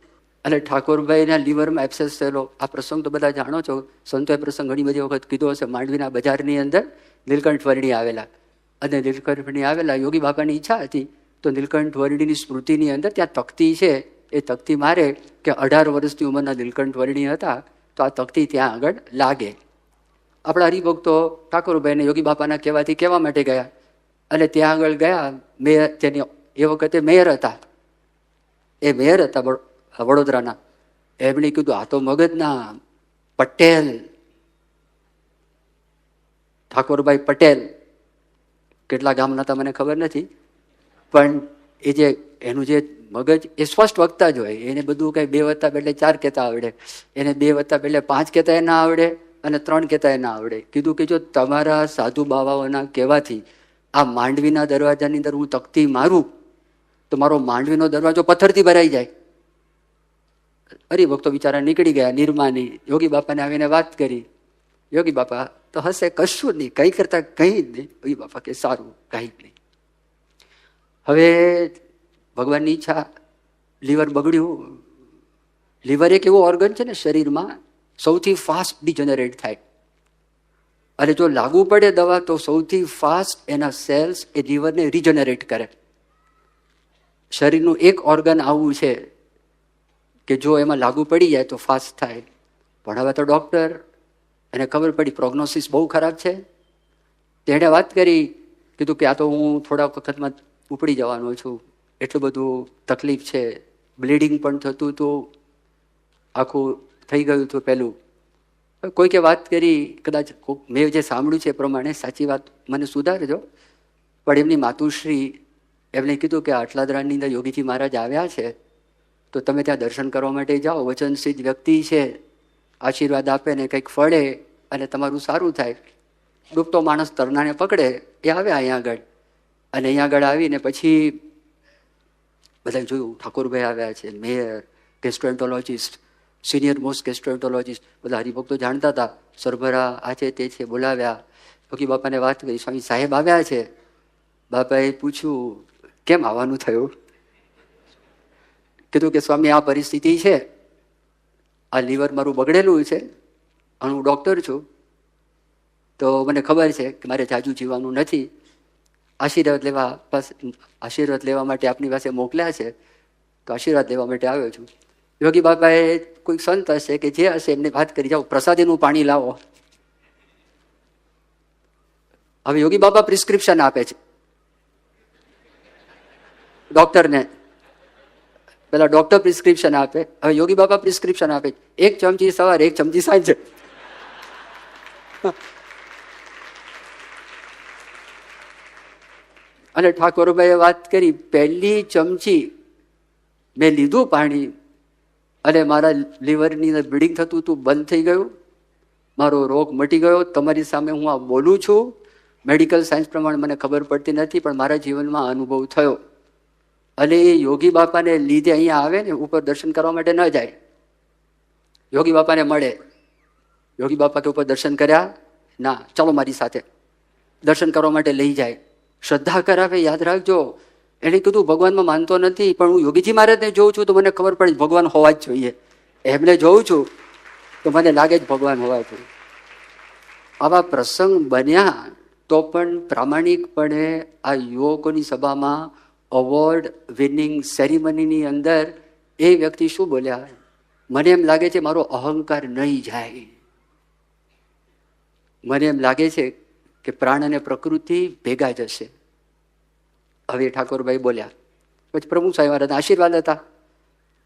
અને ઠાકોરભાઈના લીવરમાં એબ્સેસ થયેલો. આ પ્રસંગ તો બધા જાણો છો, સંતોએ પ્રસંગ ઘણી બધી વખત કીધો હશે. માંડવીના બજારની અંદર નીલકંઠ વર્ણી આવેલા, અને નીલકંઠ વર્ણી આવેલા યોગી બાપાની ઈચ્છા હતી તો નીલકંઠ વર્ણીની સ્મૃતિની અંદર ત્યાં તકતી છે. એ તકતી મારે કે 18 વર્ષની ઉંમરના નીલકંઠ વર્ણી હતા, તો આ તકતી ત્યાં આગળ લાગે. આપણા હરિભક્તો ઠાકોરભાઈને યોગી બાપાના કહેવાથી કહેવા માટે ગયા, અને ત્યાં આગળ ગયા. મેયર, તેની એ વખતે મેયર હતા, એ મેયર હતા વડોદરાના. એમણે કીધું આ તો મગજના પટેલ, ઠાકોરભાઈ પટેલ, કેટલા ગામના હતા મને ખબર નથી, પણ એ જે એનું જે મગજ એ સ્પષ્ટ વક્તા જ હોય. એને બધું કંઈ 2 વત્તા એટલે 4 કહેતા આવડે, એને 2 વત્તા એટલે 5 કહેતા ના આવડે, અને 3 કહેતા ના આવડે. કીધું કે જો તમારા સાધુ બાવાઓના કહેવાથી આ માંડવીના દરવાજાની અંદર હું તકતી મારું તો મારો માંડવીનો દરવાજો પથ્થરથી ભરાઈ જાય. હરિભક્તો બિચારા નીકળી ગયા નિર્માની. યોગી બાપાને આવીને વાત કરી. યોગી બાપા તો હશે, કશું નહીં, કંઈ કરતા કંઈ જ નહીં. યોગી બાપા કે સારું, કંઈ જ નહીં. હવે ભગવાનની ઈચ્છા, લીવર બગડ્યું. લીવર એક એવું ઓર્ગન છે ને શરીરમાં સૌથી ફાસ્ટ ડિજનરેટ થાય, અને જો લાગુ પડે દવા તો સૌથી ફાસ્ટ એના સેલ્સ એ લીવરને રિજનરેટ કરે. શરીરનું એક ઓર્ગન આવું છે કે જો એમાં લાગુ પડી જાય તો ફાસ્ટ થાય. પણ હવે તો ડૉક્ટર, એને ખબર પડી પ્રોગ્નોસિસ બહુ ખરાબ છે. તેણે વાત કરી, કીધું કે આ તો હું થોડા વખતમાં ઉપડી જવાનો છું, એટલું બધું તકલીફ છે, બ્લીડિંગ પણ થતું હતું, આખું થઈ ગયું હતું પહેલું. કોઈકે વાત કરી, કદાચ મેં જે સાંભળ્યું છે એ પ્રમાણે, સાચી વાત મને સુધારજો, પણ એમની માતુશ્રી એમણે કીધું કે આટલાદરાની અંદર યોગીજી મહારાજ આવ્યા છે, તો તમે ત્યાં દર્શન કરવા માટે જાઓ. વચનસિદ્ધ વ્યક્તિ છે, આશીર્વાદ આપે ને કંઈક ફળે અને તમારું સારું થાય. ડૂબતો માણસ તરનાને પકડે, એ આવ્યા અહીંયા આગળ. અને અહીંયા આગળ આવીને પછી બધાએ જોયું ઠાકોરભાઈ આવ્યા છે, મેયર, ગેસ્ટ્રોએન્ટરોલોજિસ્ટ, સિનિયર મોસ્ટ ગેસ્ટ્રોએન્ટરોલોજિસ્ટ, બધા હરિભક્તો જાણતા હતા. સરભરા આ છે તે છે, બોલાવ્યા. યોગી બાપાને વાત કરી, સ્વામી સાહેબ આવ્યા છે. બાપાએ પૂછ્યું કેમ આવવાનું થયું? કીધું કે સ્વામી આ પરિસ્થિતિ છે, આ લીવર મારું બગડેલું છે અને હું ડૉક્ટર છું, તો મને ખબર છે કે મારે જાજુ જીવવાનું નથી, આશીર્વાદ લેવા માટે આપની પાસે મોકલ્યા છે, તો આશીર્વાદ લેવા માટે આવ્યો છું. યોગી બાપાએ કોઈ સંત હશે કે જે હશે એમને વાત કરી, જાઓ પ્રસાદીનું પાણી લાવો. હવે યોગી બાપા પ્રિસ્ક્રિપ્શન આપે છે ડોક્ટરને. પેલા ડોક્ટર પ્રિસ્ક્રિપ્શન આપે, હવે યોગી બાપા પ્રિસ્ક્રિપ્શન આપે, 1 ચમચી સવારે 1 ચમચી સાંજે. અને ઠાકોરભાઈએ વાત કરી, પહેલી ચમચી મેં લીધું પાણી અને મારા લીવરની અંદર બ્લીડિંગ થતું હતું, બંધ થઈ ગયું, મારો રોગ મટી ગયો. તમારી સામે હું આ બોલું છું, મેડિકલ સાયન્સ પ્રમાણે મને ખબર પડતી નથી, પણ મારા જીવનમાં અનુભવ થયો. અને એ યોગી બાપાને લીધે અહીંયા આવે ને, ઉપર દર્શન કરવા માટે ન જાય, યોગી બાપાને મળે. યોગી બાપા કે ઉપર દર્શન કર્યા ના, ચાલો મારી સાથે. દર્શન કરવા માટે લઈ જાય, શ્રદ્ધા કરાવે. યાદ રાખજો, એને કીધું ભગવાનમાં માનતો નથી, પણ હું યોગીજી મહારાજને જોઉં છું તો મને ખબર પડે ભગવાન હોવા જ જોઈએ. એમને જોઉં છું તો મને લાગે જ ભગવાન હોવા જોઈએ. આવા પ્રસંગ બન્યા તો પણ પ્રામાણિકપણે આ યુવકોની સભામાં અવોર્ડ વિનિંગ સેરેમનીની અંદર એ વ્યક્તિ શું બોલ્યા, મને એમ લાગે છે મારો અહંકાર નહીં જાય, મને એમ લાગે છે કે પ્રાણ અને પ્રકૃતિ ભેગા જશે. હવે ઠાકોરભાઈ બોલ્યા, પછી પ્રભુ સ્વામી મહારાજના આશીર્વાદ હતા.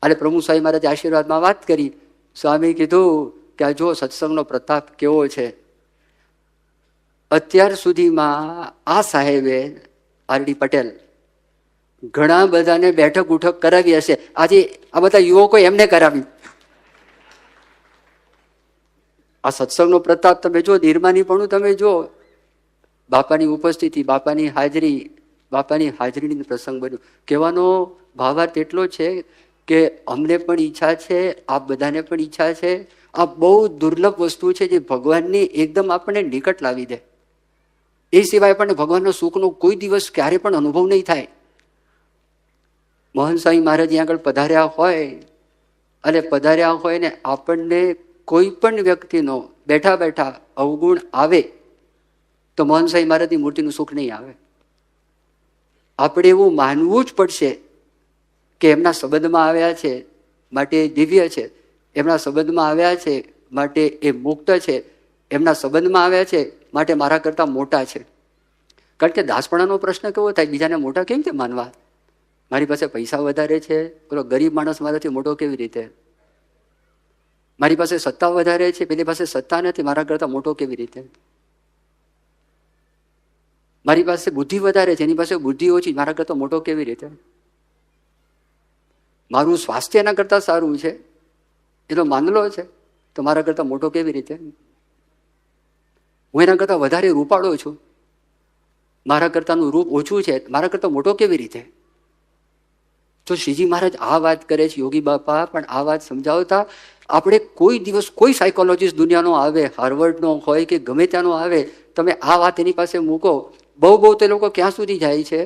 અને પ્રભુ સ્વામી મહારાજે આશીર્વાદમાં વાત કરી. સ્વામી કીધું કે આ જો સત્સંગનો પ્રતાપ કેવો છે. અત્યાર સુધીમાં આ સાહેબે આરડી પટેલ ઘણા બધાને બેઠક ઉઠક કરાવી હશે, આજે આ બધા યુવકો એમને કરાવી. આ સત્સંગનો પ્રતાપ તમે જો, નિર્માનીપણું તમે જો, બાપાની ઉપસ્થિતિ, બાપાની હાજરીની પ્રસંગ બન્યો. કહેવાનો ભાવાર્થ એટલો છે કે અમને પણ ઈચ્છા છે, આપ બધાને પણ ઈચ્છા છે. આ બહુ દુર્લભ વસ્તુ છે જે ભગવાનની એકદમ આપણને નિકટ લાવી દે. એ સિવાય આપણને ભગવાનનો સુખનો કોઈ દિવસ ક્યારે પણ અનુભવ નહીં થાય. મોહન સ્વામી મહારાજ આગળ પધાર્યા હોય ને આપણને કોઈ પણ વ્યક્તિનો બેઠા બેઠા અવગુણ આવે તો મોહન સ્વામી મહારાજની મૂર્તિનું સુખ નહીં આવે. આપણે એવું માનવું જ પડશે કે એમના સંબંધમાં આવ્યા છે માટે દિવ્ય છે, એમના સંબંધમાં આવ્યા છે માટે એ મુક્ત છે, એમના સંબંધમાં આવ્યા છે માટે મારા કરતાં મોટા છે. કારણ કે દાસપણાનો પ્રશ્ન કેવો થાય, બીજાને મોટા કેવી રીતે માનવા? મારી પાસે પૈસા વધારે છે, પેલો ગરીબ માણસ મારાથી મોટો કેવી રીતે? મારી પાસે સત્તા વધારે છે, પેલી પાસે સત્તા નથી, મારા કરતાં મોટો કેવી રીતે? મારી પાસે બુદ્ધિ વધારે છે, એની પાસે બુદ્ધિ ઓછી, મારા કરતાં મોટો કેવી રીતે? મારું સ્વાસ્થ્ય એના કરતાં સારું છે, એનો માનલો છે, તો મારા કરતાં મોટો કેવી રીતે? હું એના કરતાં વધારે રૂપાળો છું, મારા કરતાંનું રૂપ ઓછું છે, મારા કરતાં મોટો કેવી રીતે? તો શ્રીજી મહારાજ આ વાત કરે છે, યોગી બાપા પણ આ વાત સમજાવતા. આપણે કોઈ દિવસ કોઈ સાયકોલોજીસ્ટ દુનિયાનો આવે, હાર્વર્ડનો હોય કે ગમે ત્યાંનો આવે, તમે આ વાત એની પાસે મૂકો, બહુ તે લોકો ક્યાં સુધી જાય છે?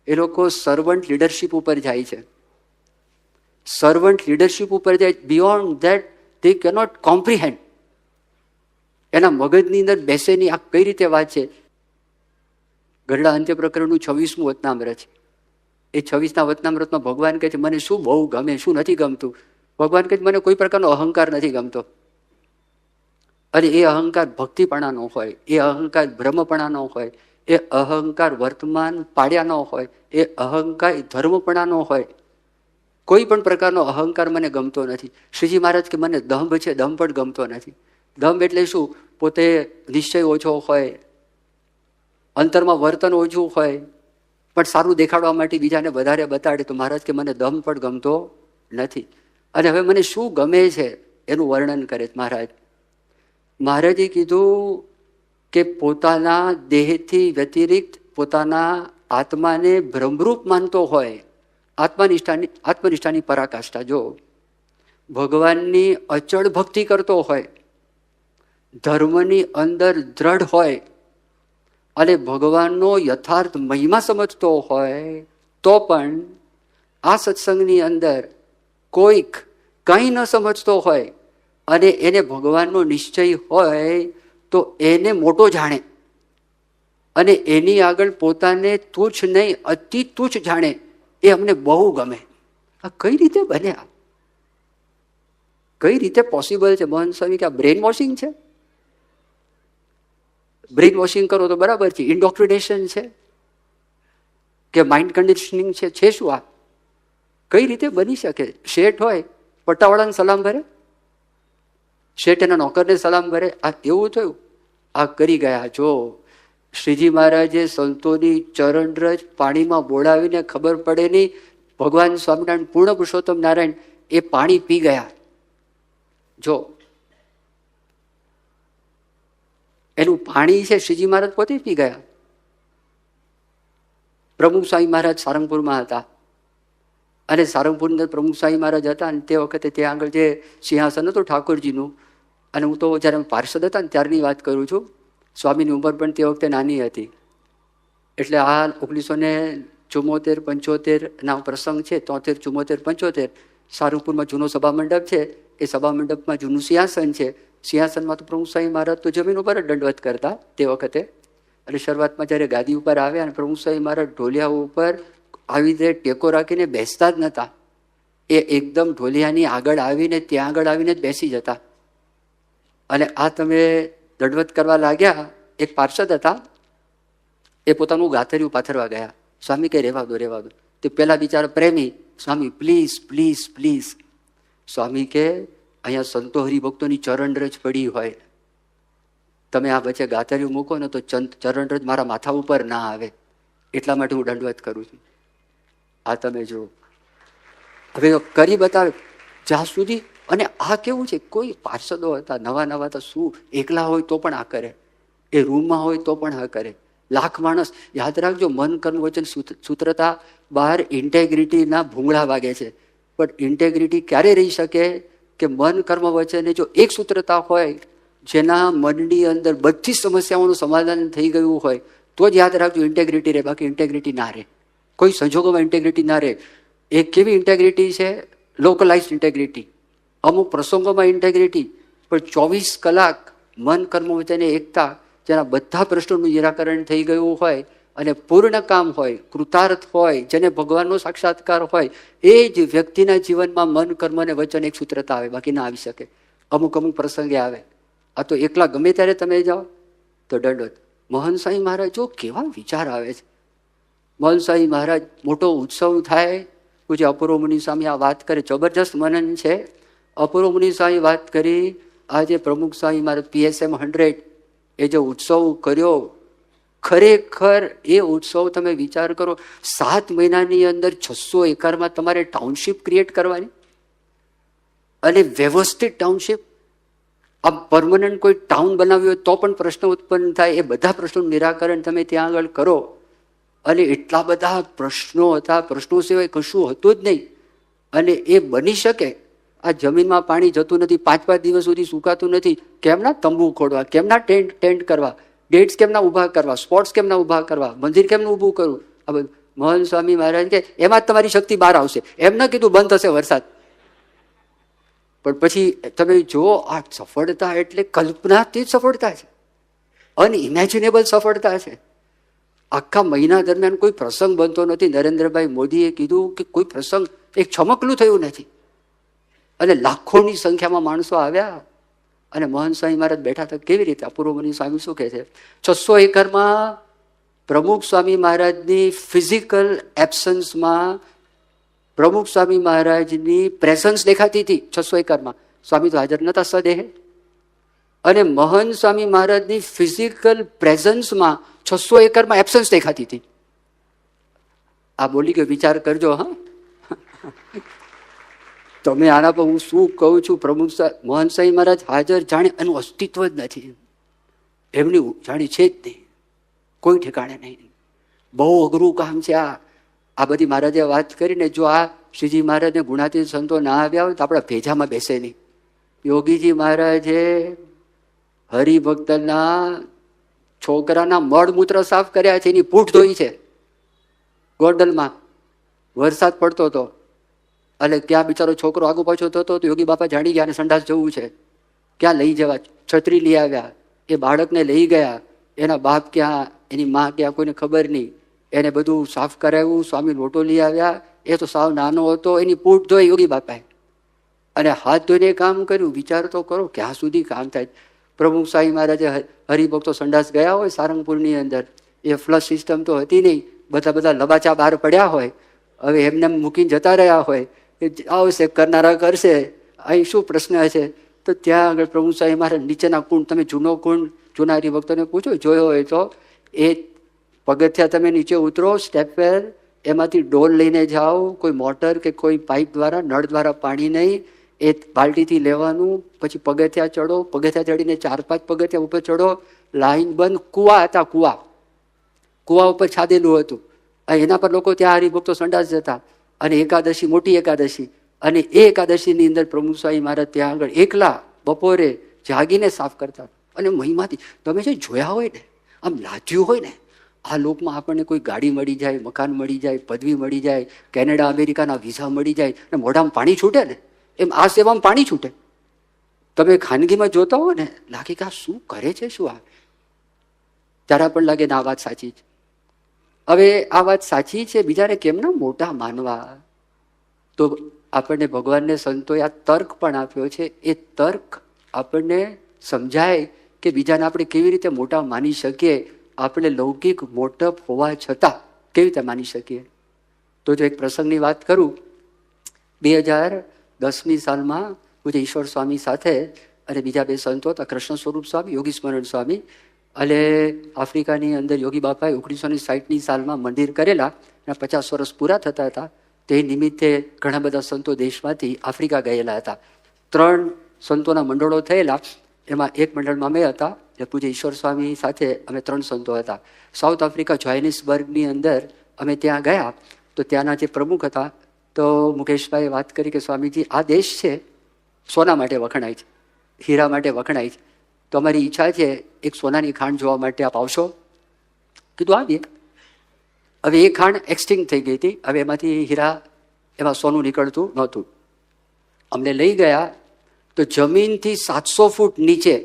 એ લોકો સર્વન્ટ લીડરશીપ ઉપર જાય છે. સર્વન્ટ લીડરશીપ ઉપર જાય, beyond that they cannot comprehend. એના મગજની અંદર બેસે નહીં, આ કઈ રીતે વાત છે? ગરડા અંત્ય પ્રકરણનું 26મું વચનામૃત છે. એ 26ના વચનામૃતમાં ભગવાન કહે છે મને શું બહુ ગમે, શું નથી ગમતું. ભગવાન કહે છે મને કોઈ પ્રકારનો અહંકાર નથી ગમતો. અને એ અહંકાર ભક્તિપણાનો હોય, એ અહંકાર બ્રહ્મપણાનો હોય, એ અહંકાર વર્તમાન પાડ્યાનો હોય, એ અહંકાર ધર્મપણાનો હોય. કોઈ પણ પ્રકારનો અહંકાર મને ગમતો નથી. શ્રીજી મહારાજ કે મને દંભ છે, દંભ પણ ગમતો નથી. દંભ એટલે શું? પોતે નિશ્ચય ઓછો હોય, અંતરમાં વર્તન ઓછું હોય, પણ સારું દેખાડવા માટે બીજાને વધારે બતાડે. તો મહારાજ કે મને દંભ પણ ગમતો નથી. અને હવે મને શું ગમે છે એનું વર્ણન કરે મહારાજ. મહારાજે કીધું કે પોતાના દેહથી વ્યતિરિક્ત પોતાના આત્માને બ્રહ્મરૂપ માનતો હોય, આત્મનિષ્ઠાની પરાકાષ્ઠા, જો ભગવાનની અચળ ભક્તિ કરતો હોય, ધર્મની અંદર દ્રઢ હોય અને ભગવાનનો યથાર્થ મહિમા સમજતો હોય, તો પણ આ સત્સંગની અંદર કોઈક કંઈ ન સમજતો હોય અને એને ભગવાનનો નિશ્ચય હોય તો એને મોટો જાણે અને એની આગળ પોતાને તુચ્છ નહીં અતિ તુચ્છ જાણે, એ અમને બહુ ગમે. આ કઈ રીતે બન્યા? કઈ રીતે પોસિબલ છે મહંત સ્વામી કે આ બ્રેન વોશિંગ છે? બ્રેન વોશિંગ કરો તો બરાબર છે, ઇન્ડોક્ટ્રિનેશન છે કે માઇન્ડ કન્ડિશનિંગ છે શું આ? કઈ રીતે બની શકે? શેઠ હોય પટ્ટાવાળાને સલામ ભરે, શેઠ એના નોકરને સલામ ભરે. આ એવું થયું? આ કરી ગયા. જો શ્રીજી મહારાજે સંતોની ચરણરજ પાણીમાં બોળાવીને ખબર પડે નહીં, ભગવાન સ્વામિનારાયણ પૂર્ણ પુરુષોત્તમ નારાયણ એ પાણી પી ગયા. જો એનું પાણી છે શ્રીજી મહારાજ પોતે પી ગયા. પ્રમુખ સ્વામી મહારાજ સારંગપુરમાં હતા અને સારંગપુરની અંદર પ્રમુખ સ્વામી મહારાજ હતા અને તે વખતે ત્યાં આગળ જે સિંહાસન હતું ઠાકોરજીનું, અને હું તો જ્યારે પાર્ષદ હતા ને ત્યારની વાત કરું છું, સ્વામીની ઉંમર પણ તે વખતે નાની હતી. એટલે આ 1974-75 પ્રસંગ છે, 73-74-75. સારંગપુરમાં જૂનો સભા મંડપ છે, એ સભા મંડપમાં જૂનું સિંહાસન છે. સિંહાસનમાં તો પ્રમુખ સ્વામી મહારાજ તો જમીન ઉપર જ દંડવત કરતા તે વખતે. અને શરૂઆતમાં જ્યારે ગાદી ઉપર આવ્યા અને પ્રમુખ સ્વામી મહારાજ ઢોલિયા ઉપર આવી રીતે ટેકો રાખીને બેસતા જ નહોતા, એ એકદમ ઢોલિયાની આગળ આવીને ત્યાં આગળ આવીને જ બેસી જતા. અને આ તમે દંડવત કરવા લાગ્યા, એક પાર્ષદ હતા, એ પોતાનું ગાથરિયું પાથરવા ગયા. સ્વામી કે રહેવા દો રહેવા દો. તે પેલા બિચારા પ્રેમી, સ્વામી પ્લીઝ પ્લીઝ પ્લીઝ. સ્વામી કે અહીંયા સંતો હરિભક્તોની ચરણરજ પડી હોય, તમે આ વચ્ચે ગાથરિયું મૂકો ને તો ચરણરજ મારા માથા ઉપર ના આવે, એટલા માટે હું દંડવત કરું છું. આ તમે જુઓ, હવે કરી બતાવે જ્યાં સુધી. અને આ કેવું છે, કોઈ પાર્ષદો હતા નવા નવા તો શું એકલા હોય તો પણ આ કરે, એ રૂમમાં હોય તો પણ આ કરે. લાખ માણસ યાદ રાખજો, મન કર્મ વચન સૂત્રતા બહાર ઇન્ટેગ્રિટીના ભૂંગળા વાગે છે, પણ ઇન્ટેગ્રિટી ક્યારે રહી શકે કે મન કર્મ વચને જો એક સૂત્રતા હોય, જેના મનની અંદર બધી સમસ્યાઓનું સમાધાન થઈ ગયું હોય, તો જ યાદ રાખજો ઇન્ટેગ્રિટી રહે, બાકી ઇન્ટેગ્રિટી ના રહે. કોઈ સંજોગોમાં ઇન્ટેગ્રિટી ના રહે. એ કેવી ઇન્ટેગ્રિટી છે? Localise integrity. અમુક પ્રસંગોમાં ઇન્ટેગ્રિટી, પણ 24 કલાક મન કર્મ વચ્ચેની એકતા, જેના બધા પ્રશ્નોનું નિરાકરણ થઈ ગયું હોય અને પૂર્ણ કામ હોય, કૃતાર્થ હોય, જેને ભગવાનનો સાક્ષાત્કાર હોય, એ જ વ્યક્તિના જીવનમાં મન કર્મ અને વચન એક સૂત્રતા આવે, બાકી ના આવી શકે. અમુક અમુક પ્રસંગે આવે. આ તો એકલા ગમે ત્યારે તમે જાઓ તો દંડવત. મહંત સ્વામી મહારાજ જો કેવા વિચાર આવે છે. મહંત સ્વામી મહારાજ મોટો ઉત્સવ થાય, પૂજ્ય અપૂર્વ મુનિ સ્વામી આ વાત કરે, જબરજસ્ત મનન છે. અપૂર્વ મુનિ સ્વામી વાત કરી, આજે પ્રમુખ સ્વામી મહારાજ PSM 100 એ જે ઉત્સવ કર્યો, ખરેખર એ ઉત્સવ તમે વિચાર કરો, 7 મહિનાની અંદર 600 એકરમાં તમારે ટાઉનશીપ ક્રિએટ કરવાની, અને વ્યવસ્થિત ટાઉનશીપ. આ પરમનન્ટ કોઈ ટાઉન બનાવ્યું હોય તો પણ પ્રશ્ન ઉત્પન્ન થાય, એ બધા પ્રશ્નોનું નિરાકરણ તમે ત્યાં આગળ કરો. અને એટલા બધા પ્રશ્નો હતા, પ્રશ્નો સિવાય કશું હતું જ નહીં. અને એ બની શકે. આ જમીનમાં પાણી જતું નથી, 5-5 દિવસ સુધી સુકાતું નથી, કેમના તંબુ ખોડવા, કેમના ટેન્ટ કરવા, ડેટ્સ કેમના ઊભા કરવા, સ્પોટ્સ કેમના ઊભા કરવા, મંદિર કેમનું ઊભું કરવું, આ બધું. મહંત સ્વામી મહારાજ કે એમાં જ તમારી શક્તિ બહાર આવશે. એમ ન કીધું બંધ થશે વરસાદ, પણ પછી તમે જુઓ, આ સફળતા એટલે કલ્પનાથી જ સફળતા છે, અનઇમેજિનેબલ સફળતા છે. આખા મહિના દરમિયાન કોઈ પ્રસંગ બનતો નથી. નરેન્દ્રભાઈ મોદીએ કીધું કે કોઈ પ્રસંગ એક છમકલું થયું નથી, અને લાખોની સંખ્યામાં માણસો આવ્યા. અને મહંત સ્વામી મહારાજ બેઠા હતા. કેવી રીતે? અપૂર્વ મુનિ સ્વામી શું કહે છે, 600 એકરમાં પ્રમુખ સ્વામી મહારાજની ફિઝિકલ એબ્સન્સમાં પ્રમુખ સ્વામી મહારાજની પ્રેઝન્સ દેખાતી હતી 600 એકરમાં. સ્વામી તો હાજર નતા સદેહે. અને મહંત સ્વામી મહારાજની ફિઝિકલ પ્રેઝન્સમાં 600 એકરમાં એબ્સન્સ દેખાતી હતી. આ બોલી કે વિચાર કરજો. હા, તમે આના પર હું શું કહું છું? પ્રમુખ મહંત સ્વામી મહારાજ હાજર, જાણે એનું અસ્તિત્વ જ નથી, એમની જાણી છે જ નહીં, કોઈ ઠેકાણે નહીં. બહુ અઘરું કામ છે આ. આ બધી મહારાજે વાત કરીને, જો આ શ્રીજી મહારાજને ગુણાતીત સંતો ના આવ્યા હોય તો આપણા ભેજામાં બેસે નહીં. યોગીજી મહારાજે હરિભક્તના છોકરાના મળમૂત્ર સાફ કર્યા છે, એની પૂંઠ ધોઈ છે ગોંડલમાં. વરસાદ પડતો હતો, એટલે ત્યાં બિચારો છોકરો આગો પાછો થતો તો યોગી બાપા જાણી ગયા અને સંડાસ જવું છે. ક્યાં લઈ જવા? છત્રી લઈ આવ્યા, એ બાળકને લઈ ગયા. એના બાપ ક્યાં, એની માં ક્યાં, કોઈને ખબર નહીં. એને બધું સાફ કરાવ્યું, સ્વામી લોટો લઈ આવ્યા. એ તો સાવ નાનો હતો, એની પૂટ ધોઈ યોગી બાપાએ અને હાથ ધોઈને કામ કર્યું. વિચાર તો કરો ક્યાં સુધી કામ થાય. પ્રમુખ સ્વામી મહારાજે હરિભક્તો સંડાસ ગયા હોય સારંગપુરની અંદર, એ ફ્લશ સિસ્ટમ તો હતી નહીં, બધા લબાચા બહાર પડ્યા હોય. હવે એમને મૂકીને જતા રહ્યા હોય, એ આવશે કરનારા કરશે, અહીં શું પ્રશ્ન છે? તો ત્યાં આગળ પ્રભુ સ્વામી મહારાજ નીચેના કુંડ, તમે જૂનો કુંડ જૂના હરિભક્તોને પૂછો, જોયો હોય તો, એ પગથિયા તમે નીચે ઉતરો સ્ટેપવેર, એમાંથી ડોલ લઈને જાઓ, કોઈ મોટર કે કોઈ પાઇપ દ્વારા નળ દ્વારા પાણી નહીં, એ બાલ્ટીથી લેવાનું. પછી પગથિયા ચડો, પગથિયા ચડીને 4-5 પગથિયા ઉપર ચડો, લાઈન બંધ. કુવા હતા, કુવા ઉપર છાદેલું હતું. એના પર લોકો ત્યાં હરિભક્તો સંડાસ જતા. અને એકાદશી, મોટી એકાદશી, અને એ એકાદશીની અંદર પ્રમુખ સ્વામી મહારાજ ત્યાં આગળ એકલા બપોરે જાગીને સાફ કરતા. અને મહિમાથી તમે જે જોયા હોય ને, આમ લાજ્યું હોય ને, આ લોકમાં આપણને કોઈ ગાડી મળી જાય, મકાન મળી જાય, પદવી મળી જાય, કેનેડા અમેરિકાના વિઝા મળી જાય, અને મોઢામાં પાણી છૂટે ને, એમ આ સેવામાં પાણી છૂટે. તમે ખાનગીમાં જોતા હો ને, લાગે કે આ શું કરે છે, શું આ? ત્યારે પણ લાગે ને આ વાત સાચી છે. હવે આ વાત સાચી છે, બીજાને કેમ ના મોટા માનવા? તો આપણને ભગવાનને સંતોએ આ તર્ક પણ આપ્યો છે. એ તર્ક આપણને સમજાય કે બીજાને આપણે કેવી રીતે મોટા માની શકીએ. આપણે લૌકિક મોટપ હોવા છતાં કેવી રીતે માની શકીએ? તો જો એક પ્રસંગની વાત કરું, 2010ની સાલમાં પૂજ્ય ઈશ્વર સ્વામી સાથે અને બીજા 2 સંતો હતા, કૃષ્ણ સ્વરૂપ સ્વામી, યોગી સ્મરણ સ્વામી, અને આફ્રિકાની અંદર યોગી બાપાએ 1960ની સાલમાં મંદિર કરેલા, એના 50 વર્ષ પૂરા થતા હતા. તે નિમિત્તે ઘણા બધા સંતો દેશમાંથી આફ્રિકા ગયેલા હતા. 3 સંતોના મંડળો થયેલા, એમાં એક મંડળમાં અમે હતા, એટલે પૂજ્ય ઈશ્વર સ્વામી સાથે અમે 3 સંતો હતા. સાઉથ આફ્રિકા જોહાનિસબર્ગની અંદર અમે ત્યાં ગયા, તો ત્યાંના જે પ્રમુખ હતા, તો મુકેશભાઈએ વાત કરી કે સ્વામીજી, આ દેશ છે સોના માટે વખણાય છે, હીરા માટે વખણાય છે, તો અમારી ઈચ્છા છે એક સોનાની ખાણ જોવા માટે આપ આવશો? કીધું આવીએ. હવે એ ખાણ એક્સટિંક્ટ થઈ ગઈ હતી, હવે એમાંથી હીરા, એમાં સોનું નીકળતું નહોતું. અમને લઈ ગયા તો જમીનથી 700 ફૂટ નીચે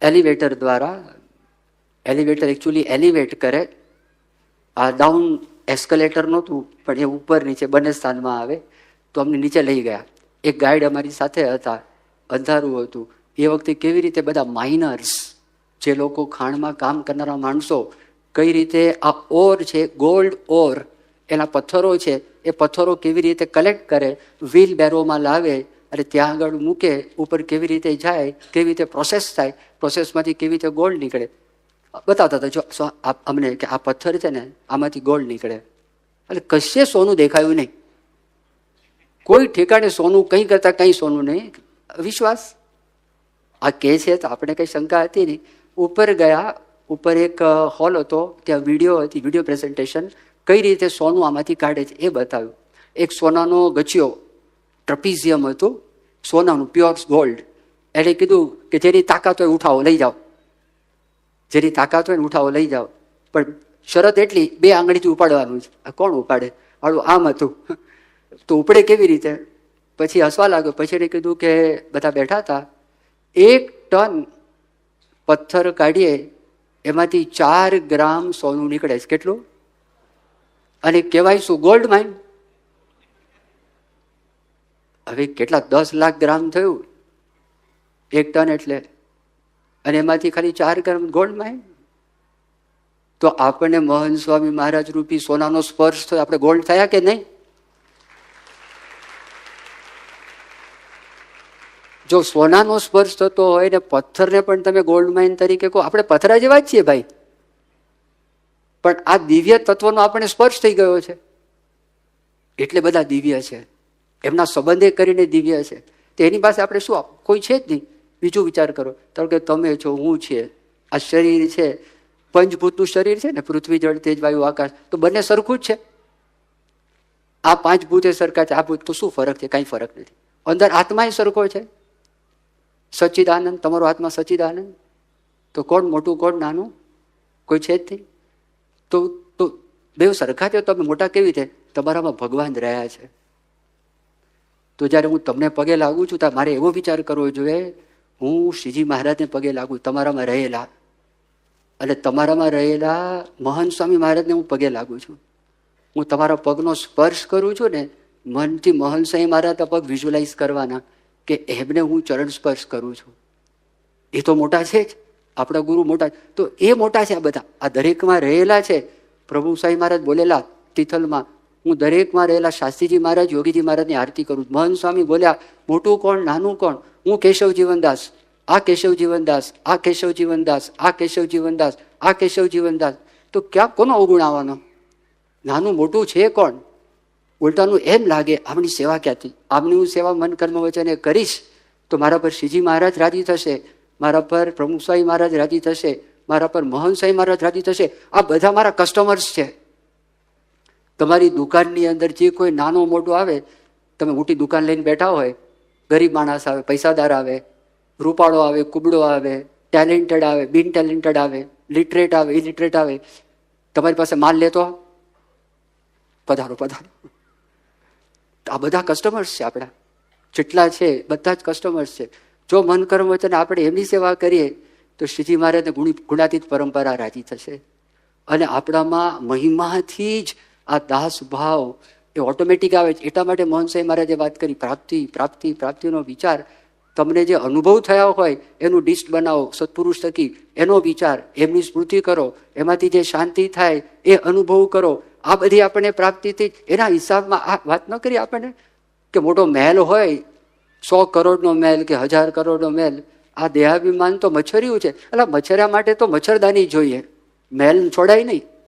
એલિવેટર દ્વારા, એલિવેટર એકચ્યુઅલી એલિવેટ કરે, આ ડાઉન એસ્કેલેટર નહોતું, પણ એ ઉપર નીચે બંને સ્થાનમાં આવે. તો અમને નીચે લઈ ગયા. એક ગાઈડ અમારી સાથે હતા, અંધારું હતું. એ વખતે કેવી રીતે બધા માઇનર્સ, જે લોકો ખાણમાં કામ કરનારા માણસો, કઈ રીતે આ ઓર છે, ગોલ્ડ ઓર, એના પથ્થરો છે, એ પથ્થરો કેવી રીતે કલેક્ટ કરે, વ્હીલ બેરોમાં લાવે અને ત્યાં આગળ મૂકે, ઉપર કેવી રીતે જાય, કેવી રીતે પ્રોસેસ થાય, પ્રોસેસમાંથી કેવી રીતે ગોલ્ડ નીકળે, બતાવતા હતા. જો અમને કે આ પથ્થર છે ને, આમાંથી ગોલ્ડ નીકળે. એટલે કશે સોનું દેખાયું નહીં, કોઈ ઠેકાણે સોનું, કંઈ કરતા કંઈ સોનું નહીં. વિશ્વાસ આ કે છે તો આપણે કંઈ શંકા હતી નહીં. ઉપર ગયા, ઉપર એક હોલ હતો, ત્યાં વિડીયો હતી, વિડીયો પ્રેઝન્ટેશન, કઈ રીતે સોનું આમાંથી કાઢે છે એ બતાવ્યું. એક સોનાનો ગચિયો, ટ્રપીઝિયમ હતું, સોનાનું પ્યોર ગોલ્ડ. એટલે કીધું કે જેની તાકાત હોય ઉઠાવો લઈ જાઓ, જેની તાકાત હોય ને ઉઠાવો લઈ જાઓ, પણ શરત એટલી 2 આંગળીથી ઉપાડવાનું છે. કોણ ઉપાડે? હાડું આમ હતું, તો ઉપડે કેવી રીતે? પછી હસવા લાગ્યો. પછી એને કીધું કે બધા બેઠા હતા, 1 ટન પથ્થર કાઢીએ એમાંથી 4 ગ્રામ સોનું નીકળે છે. કેટલું? અને કહેવાય શું? Gold mine. હવે કેટલા 10 લાખ ગ્રામ થયું 1 ટન એટલે, અને એમાંથી ખાલી 4 ગ્રામ ગોલ્ડ માઇન. તો આપણને મહંત સ્વામી મહારાજ રૂપી સોનાનો સ્પર્શ થયો, આપણે ગોલ્ડ થયા કે નહીં? જો સોનાનો સ્પર્શ થતો હોય ને પથ્થરને પણ તમે ગોલ્ડ માઇન તરીકે કહો, આપણે પથરા જેવા જ છીએ ભાઈ, પણ આ દિવ્ય તત્વનો આપણને સ્પર્શ થઈ ગયો છે એટલે બધા દિવ્ય છે. એમના સંબંધે કરીને દિવ્ય છે. તો એની પાસે આપણે શું, કોઈ છે જ નહીં. બીજું વિચાર કરો, ધારો કે તમે છો, હું છે, આ શરીર છે, પંચભૂતનું શરીર છે ને, પૃથ્વી જળ તેજ વાયુ આકાશ, તો બંને સરખું જ છે. આ 5 ભૂત એ સરખા છે, આ ભૂત તો શું ફરક છે? કાંઈ ફરક નથી. અંદર આત્મા એ સરખો છે, સચ્ચિદાનંદ. તમારો આત્મા સચ્ચિદાનંદ. તો કોણ મોટું, કોણ નાનું? કોઈ છે જ નહીં. તો બે સરખા છે, તમે મોટા કેવી રીતે? તમારામાં ભગવાન રહ્યા છે. તો જ્યારે હું તમને પગે લાગુ છું ત્યારે મારે એવો વિચાર કરવો જોઈએ, હું શ્રીજી મહારાજને પગે લાગું, તમારામાં રહેલા, અને તમારામાં રહેલા મહંત સ્વામી મહારાજને હું પગે લાગુ છું. હું તમારા પગનો સ્પર્શ કરું છું ને, મનથી મહંત સ્વામી મહારાજના પગ વિઝ્યુલાઇઝ કરવાના કે એમને હું ચરણ સ્પર્શ કરું છું. એ તો મોટા છે જ, આપણા ગુરુ મોટા, તો એ મોટા છે. આ બધા આ દરેકમાં રહેલા છે. પ્રભુ સ્વામી મહારાજ બોલેલા તિથલમાં, હું દરેકમાં રહેલા શાસ્ત્રીજી મહારાજ, યોગીજી મહારાજની આરતી કરું. મહંત સ્વામી બોલ્યા, મોટું કોણ નાનું કોણ, હું કેશવ જીવનદાસ, આ કેશવ જીવનદાસ, આ કેશવ જીવનદાસ, આ કેશવ જીવનદાસ, આ કેશવ જીવનદાસ. તો ક્યાં કોનો અવગુણ આવવાનો? નાનું મોટું છે કોણ? ઉલટાનું એમ લાગે આમની સેવા ક્યાંથી, આમની હું સેવા મન કર્મ વચને કરીશ તો મારા પર શ્રીજી મહારાજ રાજી થશે, મારા પર પ્રમુખ સ્વામી મહારાજ રાજી થશે, મારા પર મહંત સ્વામી મહારાજ રાજી થશે. આ બધા મારા કસ્ટમર્સ છે. તમારી દુકાનની અંદર જે કોઈ નાનો મોટો આવે, તમે મોટી દુકાન લઈને બેઠા હોય, ગરીબ માણસ આવે, પૈસાદાર આવે, રૂપાળો આવે, કુબડો આવે, ટેલેન્ટેડ આવે, બિન ટેલેન્ટેડ આવે, લિટરેટ આવે, ઇલિટરેટ આવે, તમારી પાસે માલ લેતો પધારો પધારો. આ બધા કસ્ટમર્સ છે આપણા, જેટલા છે બધા જ કસ્ટમર્સ છે. જો મન કર્મ વચન આપણે એમની સેવા કરીએ તો શ્રીજી મહારાજને ગુણાતીત પરંપરા રાજી થશે, અને આપણામાં મહિમાથી જ આ દાસ ભાવ એ ઓટોમેટિક આવે છે. એટલા માટે મોહન સાહેબ મહારાજે વાત કરી, પ્રાપ્તિ પ્રાપ્તિ પ્રાપ્તિનો વિચાર. તમને જે અનુભવ થયા હોય એનું લિસ્ટ બનાવો, સત્પુરુષ થકી એનો વિચાર, એમની સ્મૃતિ કરો, એમાંથી જે શાંતિ થાય એ અનુભવ કરો. આ બધી આપણને પ્રાપ્તિથી એના હિસાબમાં આ વાત ન કરી આપણને કે મોટો મહેલ હોય, 100 કરોડનો મહેલ કે 1000 કરોડનો મહેલ. આ દેહાભિમાન તો મચ્છરિયું છે. એટલે મચ્છરા માટે તો મચ્છરદાની જોઈએ, મહેલ છોડાય નહીં.